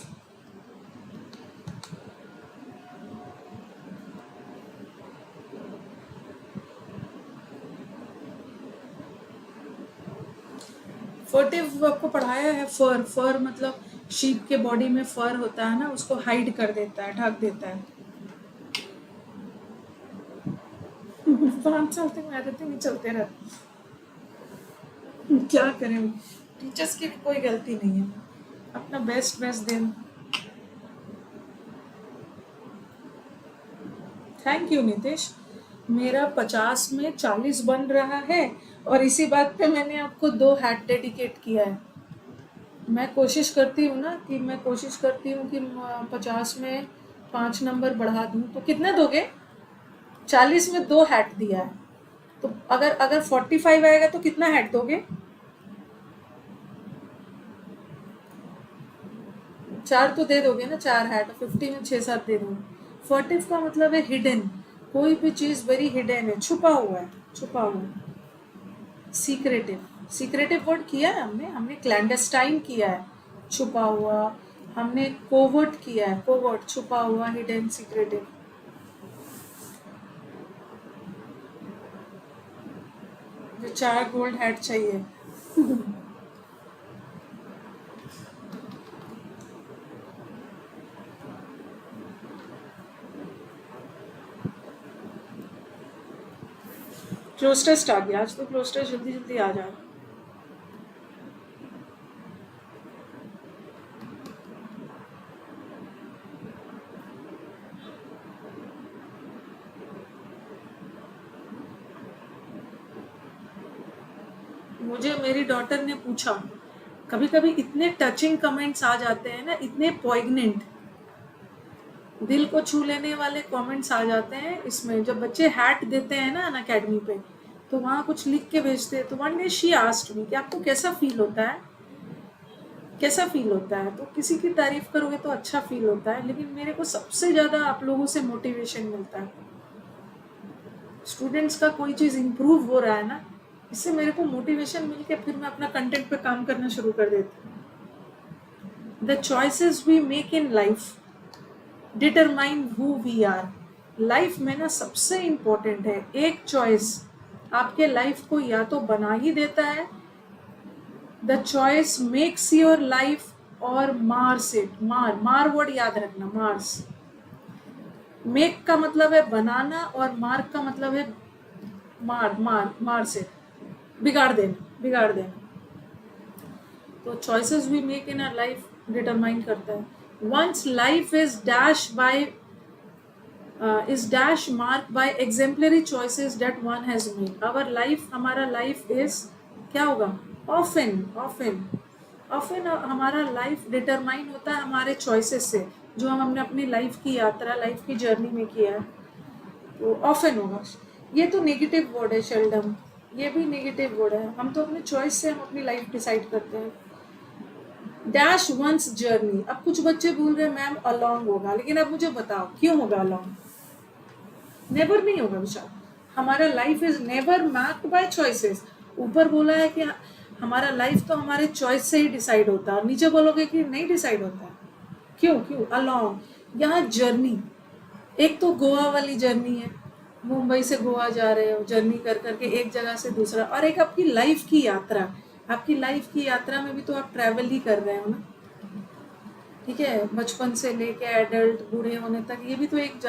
furtive आपको पढ़ाया है। फर मतलब शीप के बॉडी में फर होता है ना, उसको हाइड कर देता है, ढक देता है। 5 साल तक मैराथन ही चलते रहते। क्या करें, टीचर्स की भी कोई गलती नहीं है, अपना बेस्ट दें। Thank you Nitesh. मेरा 50 में 40 बन रहा है और इसी बात पे मैंने आपको 2 हैट डेडिकेट किया है। मैं कोशिश करती हूँ ना कि 50 में 5 नंबर बढ़ा दूँ। तो कितने दोगे? 40 में 2 हैट दिया है, तो अगर 45 आएगा तो कितना हैट दोगे? 4 तो दे दोगे ना, 4 हैट। 50 में 6-7 दे दोगे। फर्टिव का मतलब है हिडन। कोई भी चीज वेरी हिडन है, छुपा हुआ है। सीक्रेटिव वर्ड किया है हमने क्लैंडस्टाइन किया है, छुपा हुआ। हमने कोवर्ट किया है, कोवर्ट छुपा हुआ, हिडन, सीक्रेटिव। जो 4 गोल्ड हैट चाहिए। क्लोज टेस्ट आ गया आज, तो क्लोज टेस्ट जल्दी आ जाए। मुझे मेरी डॉटर ने पूछा, कभी कभी इतने टचिंग कमेंट्स आ जाते हैं ना, इतने पॉइग्नेंट। दिल को छू लेने वाले कमेंट्स आ जाते हैं इसमें। जब बच्चे हैट देते हैं ना अनअकैडमी पे, तो वहाँ कुछ लिख के भेजते हैं। तो one day she asked me कि आपको कैसा फील होता है, कैसा फील होता है? तो किसी की तारीफ करोगे तो अच्छा फील होता है, लेकिन मेरे को सबसे ज़्यादा आप लोगों से मोटिवेशन मिलता है। स्टूडेंट्स का कोई चीज़ इम्प्रूव हो रहा है ना, इससे मेरे को मोटिवेशन मिल के फिर मैं अपना कंटेंट पे काम करना शुरू कर देती हूँ। The choices we make in life determine who we are. Life में ना सबसे इम्पोर्टेंट है एक चॉइस आपके लाइफ को या तो बना ही देता है, the choice makes your life, और मार्स इट। मार वर्ड याद रखना, मार्स। मेक का मतलब है बनाना और मार्क का मतलब है मार से बिगाड़ देना, बिगाड़ देना। तो choices we make in our life determine करता है। One's life is dash by is dash marked by exemplary choices that one has made. Our life, हमारा life is क्या होगा? often हमारा life determine होता है हमारे choices से, जो हमने अपनी life की यात्रा, life की journey में किया है। तो often होगा। ये तो नेगेटिव वर्ड है शेल्डम, ये भी नेगेटिव वर्ड है। हम तो अपने चॉइस से हम अपनी लाइफ डिसाइड करते हैं। Dash one's journey. अब कुछ बच्चे बोल रहे हैं मैम अलॉन्ग होगा, लेकिन अब मुझे बताओ क्यों होगा अलॉन्ग? नेवर नहीं होगा विशाल। हमारा life is never marked by choices. ऊपर बोला है कि हमारा लाइफ तो हमारे चॉइस से ही डिसाइड होता है, और नीचे बोलोगे कि नहीं डिसाइड होता है। क्यों अलॉन्ग। यहाँ जर्नी, एक तो गोवा वाली जर्नी है, मुंबई से गोवा जा रहे हो जर्नी कर करके एक जगह से दूसरा, और एक आपकी लाइफ की यात्रा। आपकी लाइफ की यात्रा में भी तो आप ट्रैवल ही कर रहे हो ना, ठीक है, बचपन से लेके एडल्ट बूढ़े होने तक, ये भी तो एक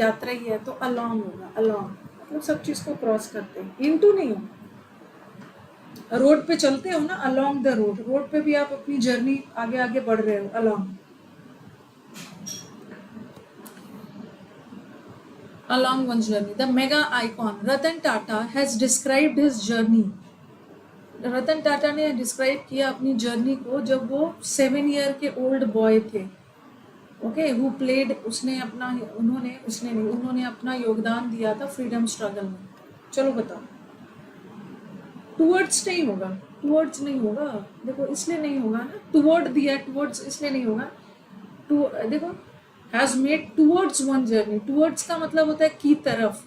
यात्रा ही है। तो अलॉन्ग होगा, अलॉन्ग मतलब सब चीज को क्रॉस करते हैं, इनटू नहीं हो। रोड पे चलते हो ना, अलॉन्ग द रोड, रोड पे भी आप अपनी जर्नी आगे आगे बढ़ रहे हो, along one's journey. The mega icon Ratan Tata has described his journey. Ratan Tata ने डिस्क्राइब किया अपनी जर्नी को जब वो 7 ईयर के ओल्ड बॉय थे। ओके, हु प्लेड, उन्होंने अपना योगदान दिया था फ्रीडम स्ट्रगल में। चलो बताओ, टुवर्ड्स नहीं होगा, टुवर्ड्स नहीं होगा, देखो इसलिए नहीं होगा ना, टुवर्ड दिया, टुवर्ड्स इसलिए नहीं होगा। देखो, has made towards one journey, towards का मतलब होता है की तरफ।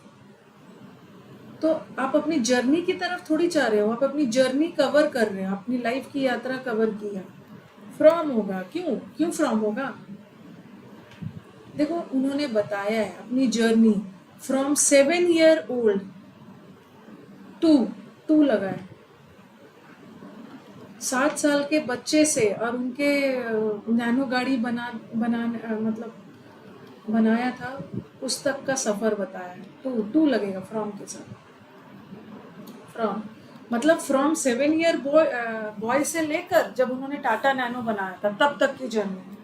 तो आप अपनी जर्नी की तरफ थोड़ी जा रहे हो, आप अपनी जर्नी कवर कर रहे हो, अपनी लाइफ की यात्रा कवर किया। फ्रॉम होगा, क्यों फ्रॉम होगा? देखो, उन्होंने बताया है अपनी journey from 7 year old to लगा है 7 साल के बच्चे से, और उनके नैनो गाड़ी मतलब बनाया था, उस तक का सफर बताया है। टू लगेगा फ्रॉम के साथ। फ्रॉम मतलब फ्रॉम 7 ईयर बॉय से लेकर जब उन्होंने टाटा नैनो बनाया था तब तक की जर्नी,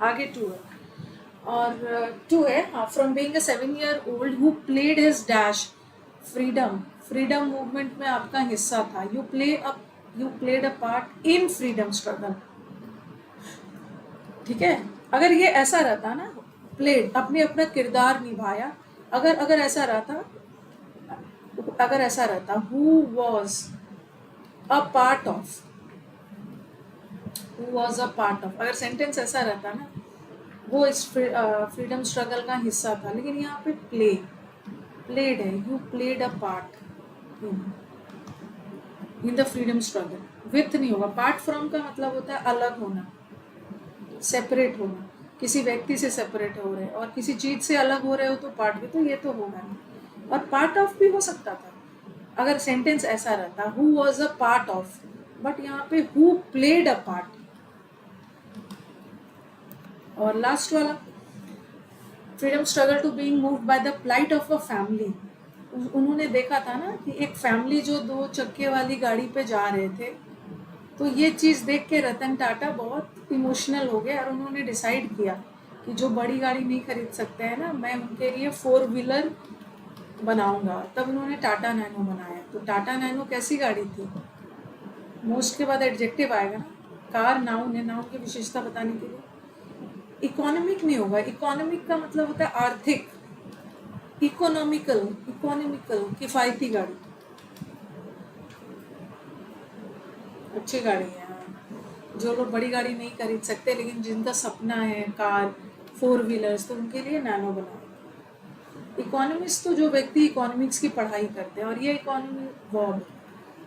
आगे टू है। और टू है, हाँ, from being a 7 year old who played his dash freedom movement में आपका हिस्सा था। You played a part in freedom struggle. ठीक है, अगर ये ऐसा रहता ना, प्लेड अपना किरदार निभाया, अगर ऐसा रहता who was a part of, अगर सेंटेंस ऐसा रहता ना, वो इस फ्रीडम स्ट्रगल का हिस्सा था, लेकिन यहाँ पे प्लेड है, you played a part in the freedom struggle. With नहीं होगा, पार्ट फ्रॉम का मतलब होता है अलग होना, सेपरेट होना, किसी व्यक्ति से सेपरेट हो रहे और किसी चीज से अलग हो रहे हो तो पार्ट भी, तो ये तो होगा नहीं। और पार्ट ऑफ भी हो सकता था अगर सेंटेंस ऐसा रहता, who was a part of, but यहाँ पे हु प्लेड अ पार्ट। और लास्ट वाला, freedom struggle to being moved by the plight of a family. उन्होंने देखा था ना कि एक फैमिली जो 2 चक्के वाली गाड़ी पे जा रहे थे, तो ये चीज़ देख के रतन टाटा बहुत इमोशनल हो गए और उन्होंने डिसाइड किया कि जो बड़ी गाड़ी नहीं खरीद सकते हैं ना, मैं उनके लिए 4 व्हीलर बनाऊंगा। तब उन्होंने टाटा नैनो बनाया। तो टाटा नैनो कैसी गाड़ी थी? मोस्ट के बाद एडजेक्टिव आएगा ना, कार नाउन है, नाउन की विशेषता बताने के लिए। इकोनॉमिक नहीं होगा, इकोनॉमिक का मतलब होता है आर्थिक, इकोनॉमिकल, इकोनॉमिकल किफायती गाड़ी, अच्छी गाड़ी है। हाँ। जो लोग बड़ी गाड़ी नहीं खरीद सकते लेकिन जिनका सपना है कार, फोर व्हीलर्स, तो उनके लिए नैनो बनाओ। इकोनॉमिस्ट तो जो व्यक्ति इकोनॉमिक्स की पढ़ाई करते हैं, और ये इकोनॉमी वर्ब,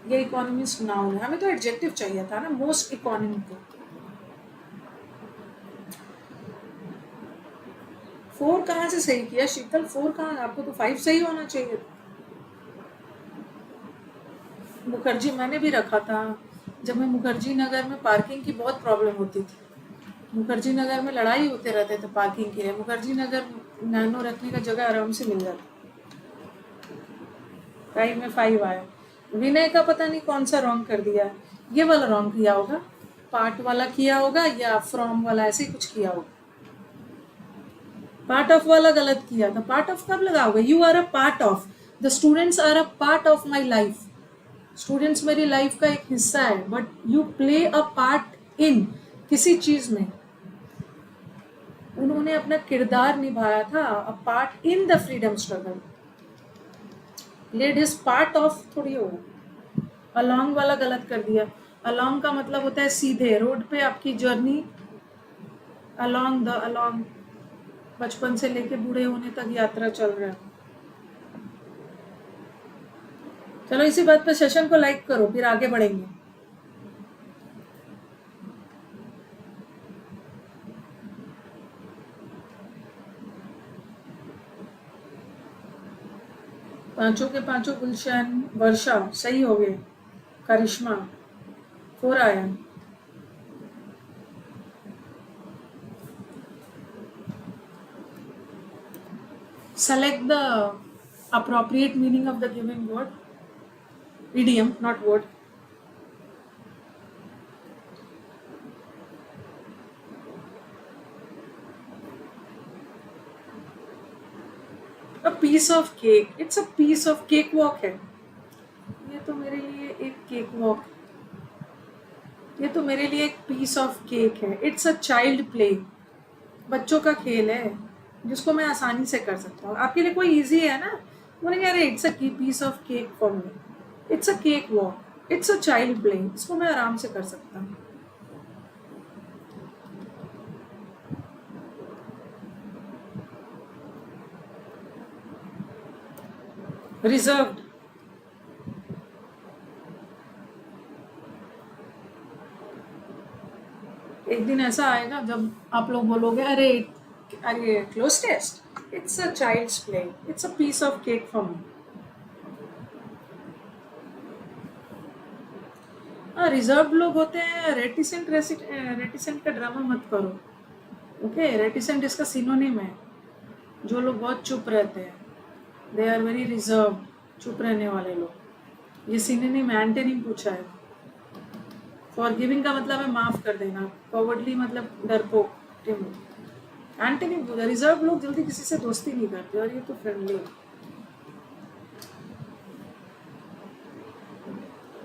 ये इकोनॉमिस्ट नाउन है, हमें तो एडजेक्टिव चाहिए था ना, मोस्ट इकोनॉमिकल। 4 कहाँ से सही किया शीतल, 4 कहाँ, आपको तो 5 सही होना चाहिए। मुखर्जी मैंने भी रखा था, जब मैं मुखर्जी नगर में पार्किंग की बहुत प्रॉब्लम होती थी, मुखर्जी नगर में लड़ाई होते रहते थे पार्किंग के लिए, मुखर्जी नगर नैनो रखने का जगह आराम से मिल जाती। टाइम में 5 आया। विनय का पता नहीं कौन सा रॉन्ग कर दिया, ये वाला रॉन्ग किया होगा, पार्ट वाला किया होगा या फ्रॉम वाला, ऐसे ही कुछ किया होगा। पार्ट ऑफ वाला गलत किया था, पार्ट ऑफ कब लगाओगे, you are a part of, the students are a part of my life, students मेरी लाइफ का एक हिस्सा है, but you play a part in, किसी चीज में उन्होंने अपना किरदार निभाया था, a part in the freedom struggle, played his part of थोड़ी होगा। अलोंग वाला गलत कर दिया, अलोंग का मतलब होता है सीधे, रोड पे आपकी जर्नी, अलोंग द, अलोंग बचपन से लेके बूढ़े होने तक यात्रा चल रहा है। चलो इसी बात पे सेशन को लाइक करो, फिर आगे बढ़ेंगे। पांचों के पांचों गुलशन, वर्षा सही हो गए, करिश्मा 4 आया। Select the appropriate meaning of the given word, idiom, not word. A piece of cake, it's a piece of cake walk है, ये तो मेरे लिए एक केक वॉक, ये तो मेरे लिए एक पीस ऑफ केक है। इट्स अ चाइल्ड प्ले, बच्चों का खेल है जिसको मैं आसानी से कर सकता हूँ, आपके लिए कोई इजी है ना, बोलेंगे अरे it's a piece of cake for me, it's a cake walk, it's a child play, इसको मैं आराम से कर सकता हूँ। रिजर्व्ड, एक दिन ऐसा आएगा जब आप लोग बोलोगे अरे अरे close test, it's a child's play, it's a piece of cake for me. हाँ, रिजर्व लोग होते हैं, रेटिसेंट, रेटिसेंट का ड्रामा मत करो, ओके। रेटिसेंट इसका सिनोनिम है, जो लोग बहुत चुप रहते हैं, दे आर वेरी रिजर्व, चुप रहने वाले लोग, ये सिनोनिम एंटोनिम पूछा है। फॉरगिविंग का मतलब है माफ कर देना, कॉवर्डली मतलब डरपोक, एंटोनिम पूछा। रिजर्व लोग जल्दी किसी से दोस्ती नहीं करते, और ये तो फ्रेंडली,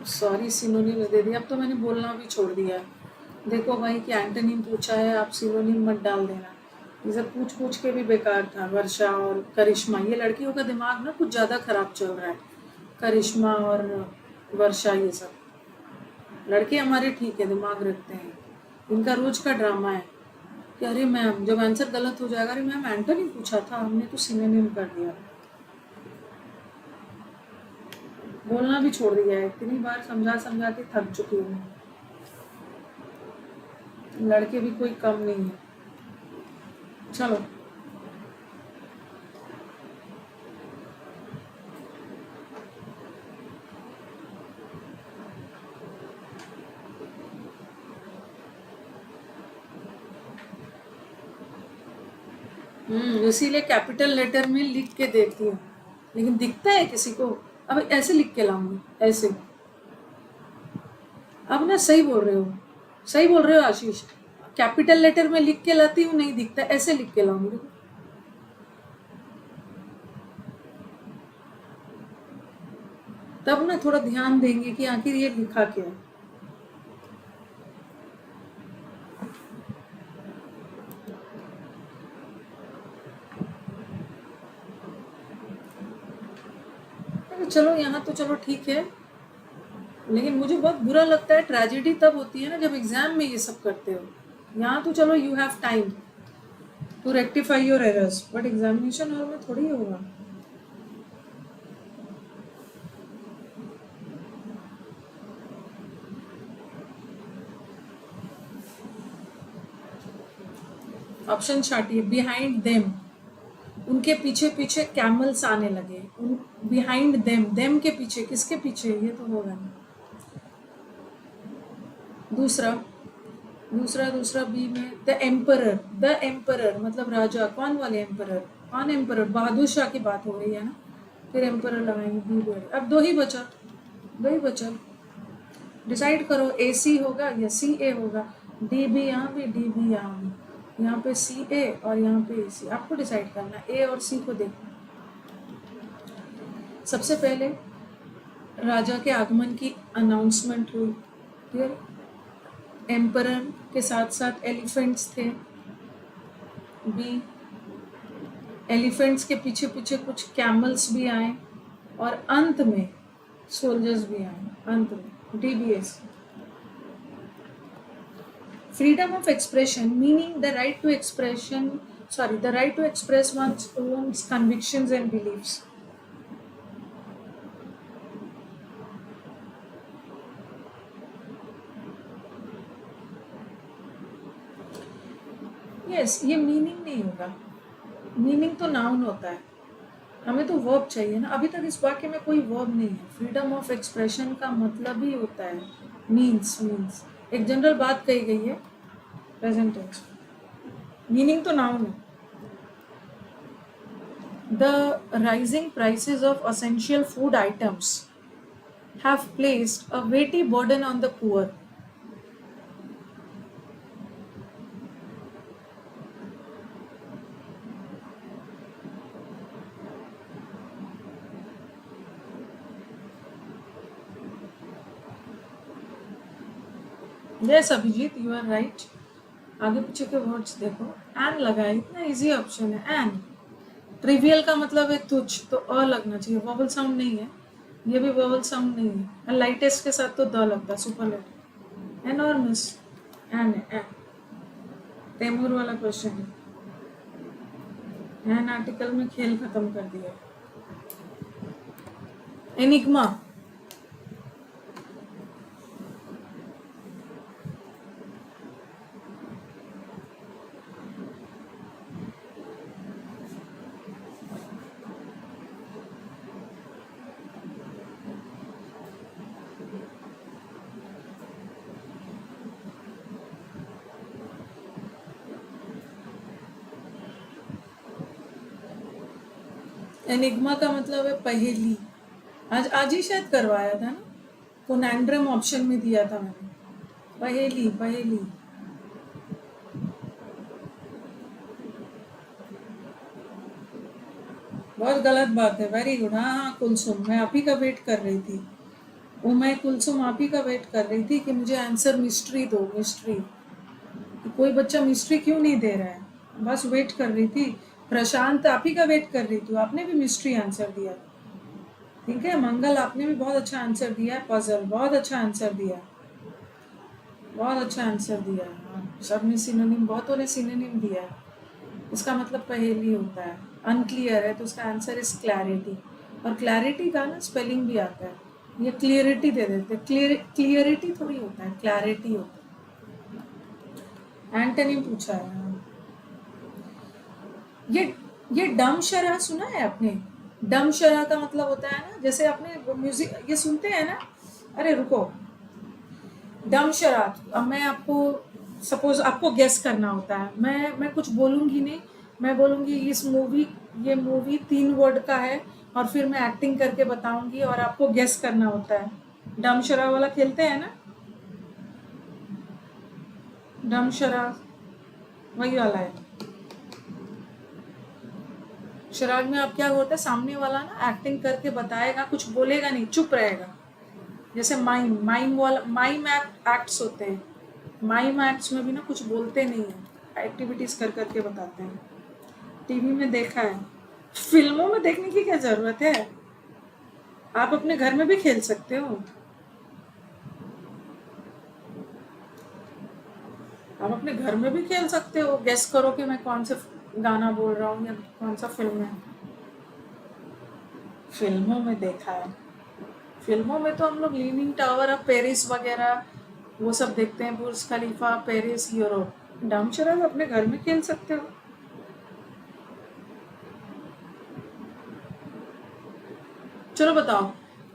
सॉरी सिनोनिम दे दिया, अब तो मैंने बोलना भी छोड़ दिया है। देखो भाई कि एंटोनिम पूछा है, आप सिनोनिम मत डाल देना, ये सब पूछ पूछ के भी बेकार था। वर्षा और करिश्मा, ये लड़कियों का दिमाग ना कुछ ज़्यादा खराब चल रहा है, करिश्मा और वर्षा, ये सब लड़के हमारे ठीक है, दिमाग रखते हैं, इनका रोज का ड्रामा है कि अरे मैम, जब आंसर गलत हो जाएगा, अरे मैम एंटोनिम पूछा था, हमने तो सिनोनिम कर दिया। बोलना भी छोड़ दिया है, इतनी बार समझा समझा के थक चुकी हूँ। लड़के भी कोई कम नहीं है। चलो इसीलिए कैपिटल लेटर में लिख के देती हूँ, लेकिन दिखता है किसी को, अब ऐसे लिख के लाऊंगी, ऐसे। अब ना सही बोल रहे हो, सही बोल रहे हो आशीष, कैपिटल लेटर में लिख के लाती हूँ, नहीं दिखता, ऐसे लिख के लाऊंगी। तब ना थोड़ा ध्यान देंगे कि आखिर ये लिखा क्या है। चलो यहाँ तो चलो ठीक है, लेकिन मुझे बहुत बुरा लगता है, ट्रेजेडी तब होती है ना जब एग्जाम में ये सब करते हो। यहाँ तो चलो you have time to rectify your errors, but examination hall में थोड़ी होगा। ऑप्शन छाटिए। बिहाइंड देम, उनके पीछे पीछे कैमल्स आने लगे। उन बिहाइंड देम, देम के पीछे, किसके पीछे, ये तो होगा नहीं। दूसरा दूसरा दूसरा बी में द एम्परर, द एम्परर मतलब राजा। कौन वाले एम्परर, कौन एम्परर, बहादुर शाह की बात हो रही है ना, फिर एम्परर लगाएंगे बी वर्ड। अब दो ही बचा, दो ही बचा, डिसाइड करो ए सी होगा या सी ए होगा। डी बी यहाँ पे, डी बी यहाँ पे, यहाँ पे सी ए और यहाँ पे ए सी, आपको डिसाइड करना, ए और सी को देखना। सबसे पहले राजा के आगमन की अनाउंसमेंट हुई, क्लियर। एम्परर के साथ साथ एलिफेंट्स थे, बी। एलिफेंट्स के पीछे पीछे कुछ कैमल्स भी आए, और अंत में सोल्जर्स भी आए, अंत में DBS. Freedom of expression meaning the right to expression, sorry, the right to express one's convictions and beliefs. Yes, ये मीनिंग नहीं होगा, मीनिंग तो नाउन होता है, हमें तो वर्ब चाहिए ना। अभी तक इस वाक्य में कोई वर्ब नहीं है। फ्रीडम ऑफ एक्सप्रेशन का मतलब ही होता है मीन्स, मीन्स एक जनरल बात कही गई है प्रेजेंट टेंस, मीनिंग तो नाउन है। The rising prices of essential food items have placed a weighty burden on the poor. Yes Abhijeet, you are right. आगे पीछे के वर्ड्स देखो, एन लगा है, इतना इजी ऑप्शन है एन। ट्रिवियल का मतलब है तुच्छ, तो अ लगना चाहिए, वोवल साउंड नहीं है, ये भी वोवल साउंड नहीं है। लाइटेस्ट के साथ तो द लगता है, सुपरलेटिव। एनॉर्मस, एन है, एन। तैमूर वाला क्वेश्चन है, एन आर्टिकल में खेल खत्म कर दिया। एनिग्मा, एनिग्मा का मतलब है पहेली। आज ही शायद करवाया था ना, कोनैंड्रम ऑप्शन में दिया था मैंने, पहेली पहेली। बहुत गलत बात है, वेरी गुड। हाँ हाँ कुलसुम, मैं आप ही का वेट कर रही थी, वो मैं कुलसुम आप ही का वेट कर रही थी कि मुझे आंसर मिस्ट्री दो, मिस्ट्री। कोई बच्चा मिस्ट्री क्यों नहीं दे रहा है, बस वेट कर रही थी। प्रशांत आप ही का वेट कर रही थी, आपने भी मिस्ट्री आंसर दिया, ठीक है। मंगल आपने भी बहुत अच्छा आंसर दिया है, पजल बहुत अच्छा आंसर दिया, बहुत अच्छा आंसर दिया। सबने सिनोनिम, बहुतों ने सिनोनिम दिया है। इसका मतलब पहेली होता है, अनक्लियर है तो उसका आंसर इज क्लैरिटी, और क्लैरिटी का ना स्पेलिंग भी आता है, ये क्लियरिटी दे देते, क्लियरिटी थोड़ी होता है, क्लैरिटी होता है। एंटोनिम पूछा है, ये डम शरा सुना है आपने? डम शरा का मतलब होता है ना, जैसे आपने म्यूजिक ये सुनते हैं ना, अरे रुको, डम शरा। अब मैं आपको, सपोज आपको गेस करना होता है, मैं कुछ बोलूंगी नहीं, मैं बोलूंगी इस मूवी, ये मूवी 3 वर्ड का है, और फिर मैं एक्टिंग करके बताऊंगी और आपको गेस करना होता है। डम शरा वाला खेलते हैं ना, डम शरा वही वाला है। शराब में आप क्या होता है, सामने वाला ना एक्टिंग करके बताएगा, कुछ बोलेगा नहीं, चुप रहेगा। जैसे माइम, माइम वाला, माइम एक्ट्स होते हैं, माइम एक्ट्स में भी ना कुछ बोलते नहीं है, एक्टिविटीज कर करके बताते हैं। टीवी में देखा है, फिल्मों में देखने की क्या जरूरत है। आप अपने घर में भी खेल सकते हो। आप अपने घर में भी खेल सकते हो, गेस करो कि मैं कौन से गाना बोल रहा हूँ या कौन सा फिल्म है। फिल्मों में देखा है। फिल्मों में तो हम लोग लीनिंग टावर ऑफ पेरिस वगैरह वो सब देखते हैं, बुर्ज खलीफा, पेरिस, यूरोप। डमशराज अपने घर में खेल सकते हो। चलो बताओ,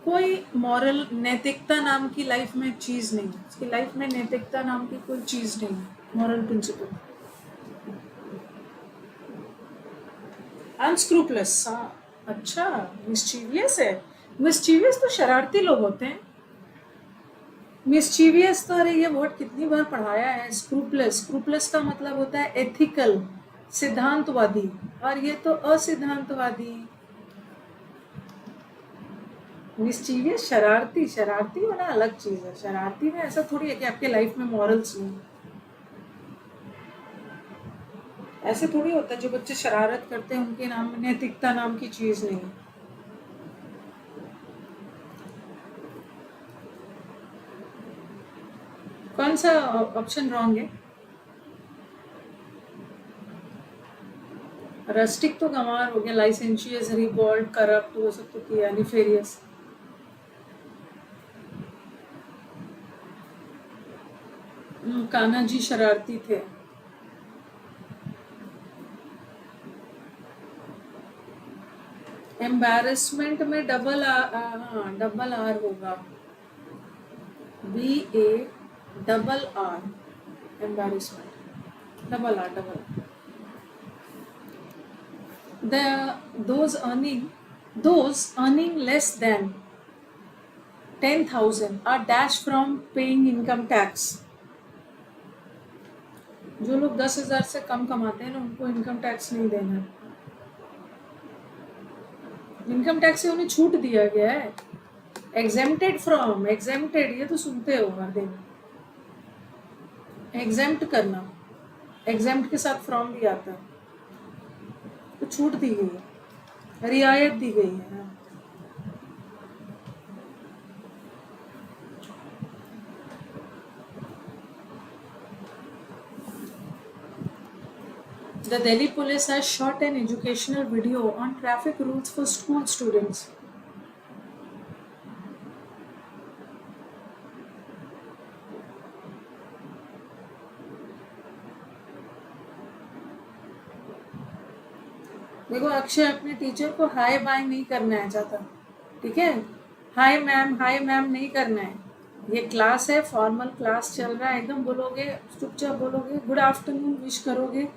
कोई मॉरल नैतिकता नाम की लाइफ में चीज नहीं है, उसकी लाइफ में नैतिकता नाम की कोई चीज नहीं है, मॉरल प्रिंसिपल। अनस्क्रूपलेस, हाँ। अच्छा, मिस्चीवियस है। मिस्चीवियस तो शरारती लोग होते हैं। मिस्चीवियस तो, अरे ये वर्ड कितनी बार पढ़ाया है। स्क्रूपलेस, स्क्रूपलेस का मतलब होता है एथिकल, सिद्धांतवादी, और ये तो असिद्धांतवादी। मिस्चीवियस शरारती, शरारती होना अलग चीज है। शरारती में ऐसा थोड़ी है कि आपके लाइफ में मॉरल्स नहीं। ऐसे थोड़ी होता है जो बच्चे शरारत करते हैं उनके नाम में नैतिकता नाम की चीज नहीं है। कौन सा ऑप्शन रॉन्ग है? रस्टिक तो गंवार हो गया। लाइसेंशियस, रिबॉल्ड, करप्ट, वो सब तो किया। निफेरियस, कान्हा जी शरारती थे। एम्बैरेसमेंट में डबल आर, हाँ डबल आर होगा। BA, embarrassment, double R, double. The those earning less than 10,000 are dashed from paying income tax। जो लोग 10,000 से कम कमाते हैं ना, उनको इनकम टैक्स नहीं देना है। इनकम टैक्स से उन्हें छूट दिया गया है। एग्जेम्प्टेड फ्रॉम, एग्जेम्प्टेड, ये तो सुनते हो हर दिन। एग्जेम्प्ट करना, एग्जेम्प्ट के साथ फ्रॉम भी आता है। तो छूट दी गई है, रियायत दी गई है। The Delhi police has shot an educational video on traffic rules for school students. देखो, अक्षय अपने टीचर को हाय बाय नहीं करना है चाहता, ठीक है? हाय मैम नहीं करना है। ये क्लास है, फॉर्मल क्लास चल रहा है, एकदम बोलोगे, चुपचाप बोलोगे। गुड आफ्टरनून विश करोगे,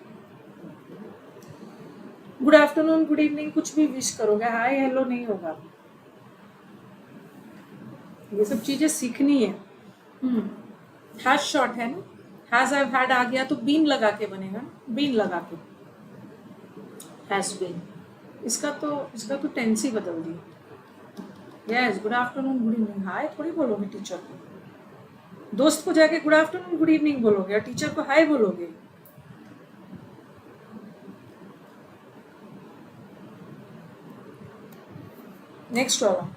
गुड आफ्टरनून, गुड इवनिंग, कुछ भी विश करोगे, हाय हेलो नहीं होगा। ये सब चीजें सीखनी है। हैज शॉट है ना, हैज हैव हैड आ गया तो बीन लगा के बनेगा, बीन लगा के, हैज बीन। इसका तो टेंस ही बदल दिया। Yes, good afternoon, good evening, hi थोड़ी बोलोगे टीचर को। दोस्त को जाके गुड आफ्टरनून गुड इवनिंग बोलोगे और टीचर को हाय बोलोगे। नेक्स्ट वाला,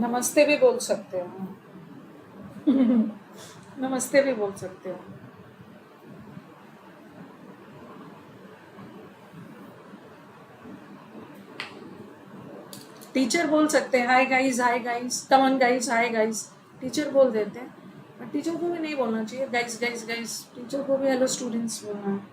नमस्ते भी बोल सकते हो। नमस्ते भी बोल सकते हो। टीचर बोल सकते हैं hi guys, come on guys, hi guys, teacher बोल देते हैं। पर टीचर को भी नहीं बोलना चाहिए गाइस गाइस गाइस, टीचर को भी हेलो स्टूडेंट्स बोलना है।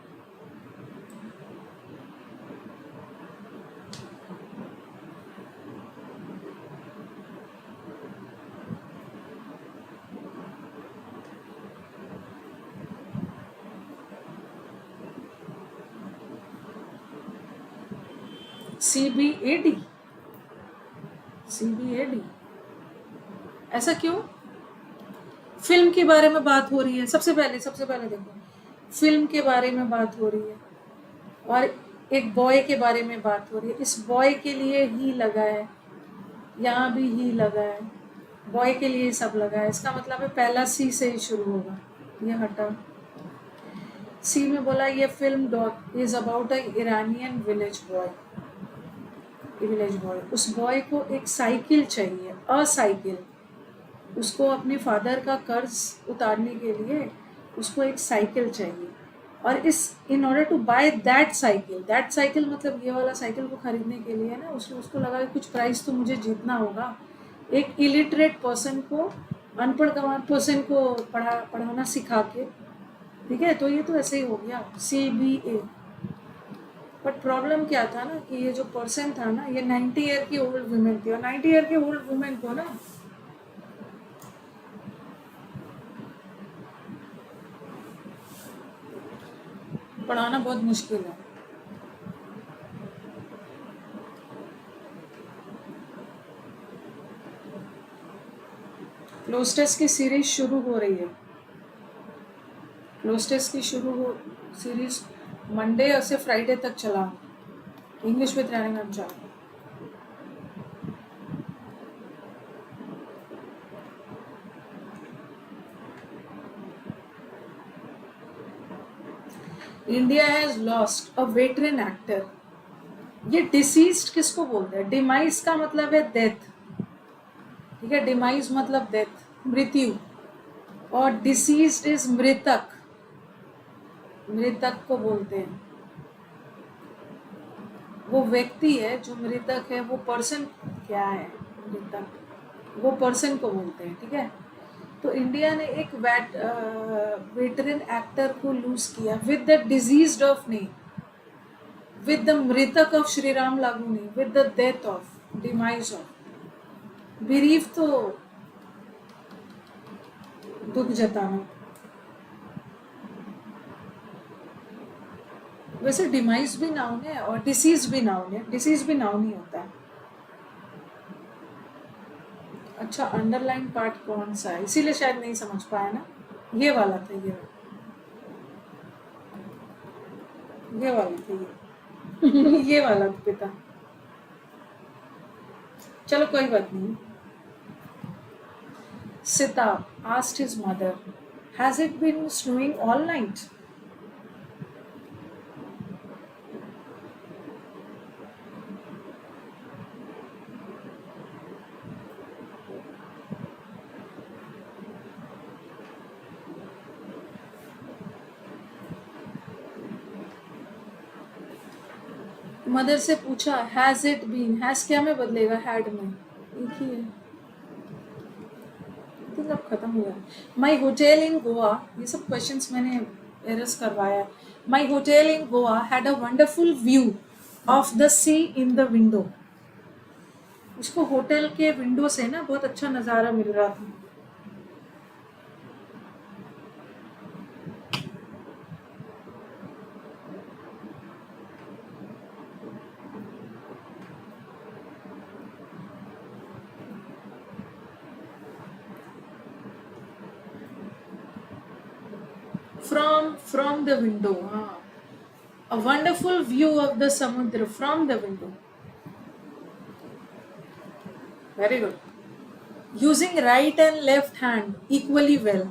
CBAD, CBAD, ऐसा क्यों? फिल्म के बारे में बात हो रही है। सबसे पहले देखो, फिल्म के बारे में बात हो रही है और एक बॉय के बारे में बात हो रही है। इस बॉय के लिए ही लगा है, यहाँ भी ही लगा है, बॉय के लिए सब लगा है। इसका मतलब है पहला सी से ही शुरू होगा। ये हटा, सी में बोला ये film dog is about a Iranian village boy. Village boy, उस बॉय को एक साइकिल चाहिए, अ साइकिल। उसको अपने फादर का कर्ज उतारने के लिए उसको एक साइकिल चाहिए, और इस in order to buy that cycle मतलब ये वाला साइकिल को खरीदने के लिए ना उसको उसको लगा कि कुछ प्राइस तो मुझे जीतना होगा। एक इलिटरेट पर्सन को, अनपढ़ गंवार पर्सन को पढ़ाना सिखा के, ठीक है। तो ये तो ऐसे ही हो गया CBA। बट प्रॉब्लम क्या था ना कि ये जो पर्सन था ना, ये 90 ईयर की ओल्ड वुमेन थी, और 90 ईयर की ओल्ड वुमेन को ना पढ़ाना बहुत मुश्किल है। क्लोस्टेस की सीरीज शुरू हो रही है। क्लोस्टेस की सीरीज मंडे से फ्राइडे तक चला, इंग्लिश विद रानी मैम चला। India has lost a veteran actor. ये डिसीज्ड किसको बोलते हैं? डिमाइज का मतलब है डेथ, ठीक है। डिमाइज मतलब डेथ, मृत्यु, और डिसीज्ड इज मृतक, मृतक को बोलते हैं। वो व्यक्ति है जो मृतक है, वो पर्सन क्या है? मृतक, वो पर्सन को बोलते हैं, ठीक है। तो इंडिया ने एक वेटरन एक्टर को लूज किया with the diseased of name, with the मृतक ऑफ श्री राम लागू नहीं, with the death of, demise of. Brief तो दुख जताना। वैसे डिमाइज भी नाउन है और डिसीज भी नाउन है, डिसीज भी नाउन ही होता है। अच्छा, अंडरलाइन पार्ट कौन सा है? इसीलिए शायद नहीं समझ पाया ना। ये वाला था, ये वाला था ये ये वाला था पिता। चलो कोई बात नहीं। Sita asked his mother, "Has it been snowing all night?" Mother से पूछा हैज इट बीन, हैज क्या में बदलेगा? हैड में, एक ही है। ठीक, अब खत्म हुआ। माई होटल इन गोवा, ये सब क्वेश्चंस मैंने एरर्स करवाया। My hotel in Goa had a wonderful view of the sea in the window. उसको होटल के विंडो से ना बहुत अच्छा नज़ारा मिल रहा था। From the window, a wonderful view of the samudra from the window. Very good. Using right and left hand equally well.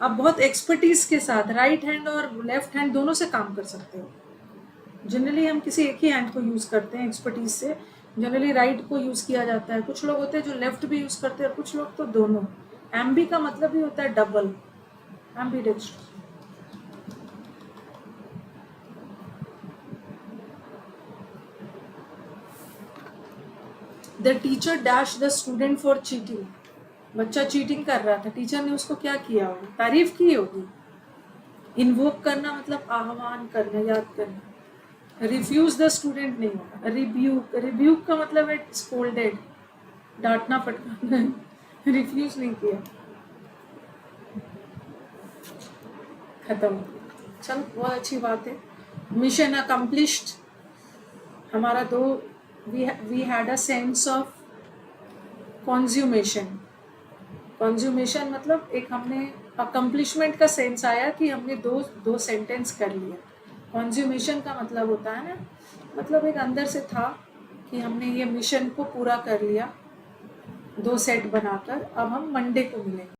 आप बहुत एक्सपर्टीज के साथ राइट हैंड और लेफ्ट हैंड दोनों से काम कर सकते हो। जनरली हम किसी एक ही हैंड को यूज करते हैं एक्सपर्टीज से। जनरली राइट को यूज किया जाता है, कुछ लोग होते हैं जो लेफ्ट भी यूज करते हैं और कुछ लोग तो दोनों। एम्बी का मतलब ही होता है double, ambidextrous. The teacher dash the student for cheating. बच्चा चीटिंग कर रहा था, टीचर ने उसको क्या किया होगी? तारीफ की होगी। इन्वोक करना मतलब आह्वान करना, याद करना। रिफ्यूज द स्टूडेंट नहीं होगा। रिब्यूक, रिब्यूक का मतलब है स्कोल्डेड, डांटना फटकारना। रिफ्यूज नहीं किया, खत्म। चल, बहुत अच्छी बात है। Mission accomplished. हमारा दो, we had a sense of consummation. Consummation मतलब एक हमने अकम्प्लिशमेंट का सेंस आया कि हमने दो सेंटेंस कर लिया। कॉन्ज्यूमेशन का मतलब होता है ना, मतलब एक अंदर से था कि हमने ये मिशन को पूरा कर लिया, 2 सेट बनाकर। अब हम मंडे को मिलेंगे।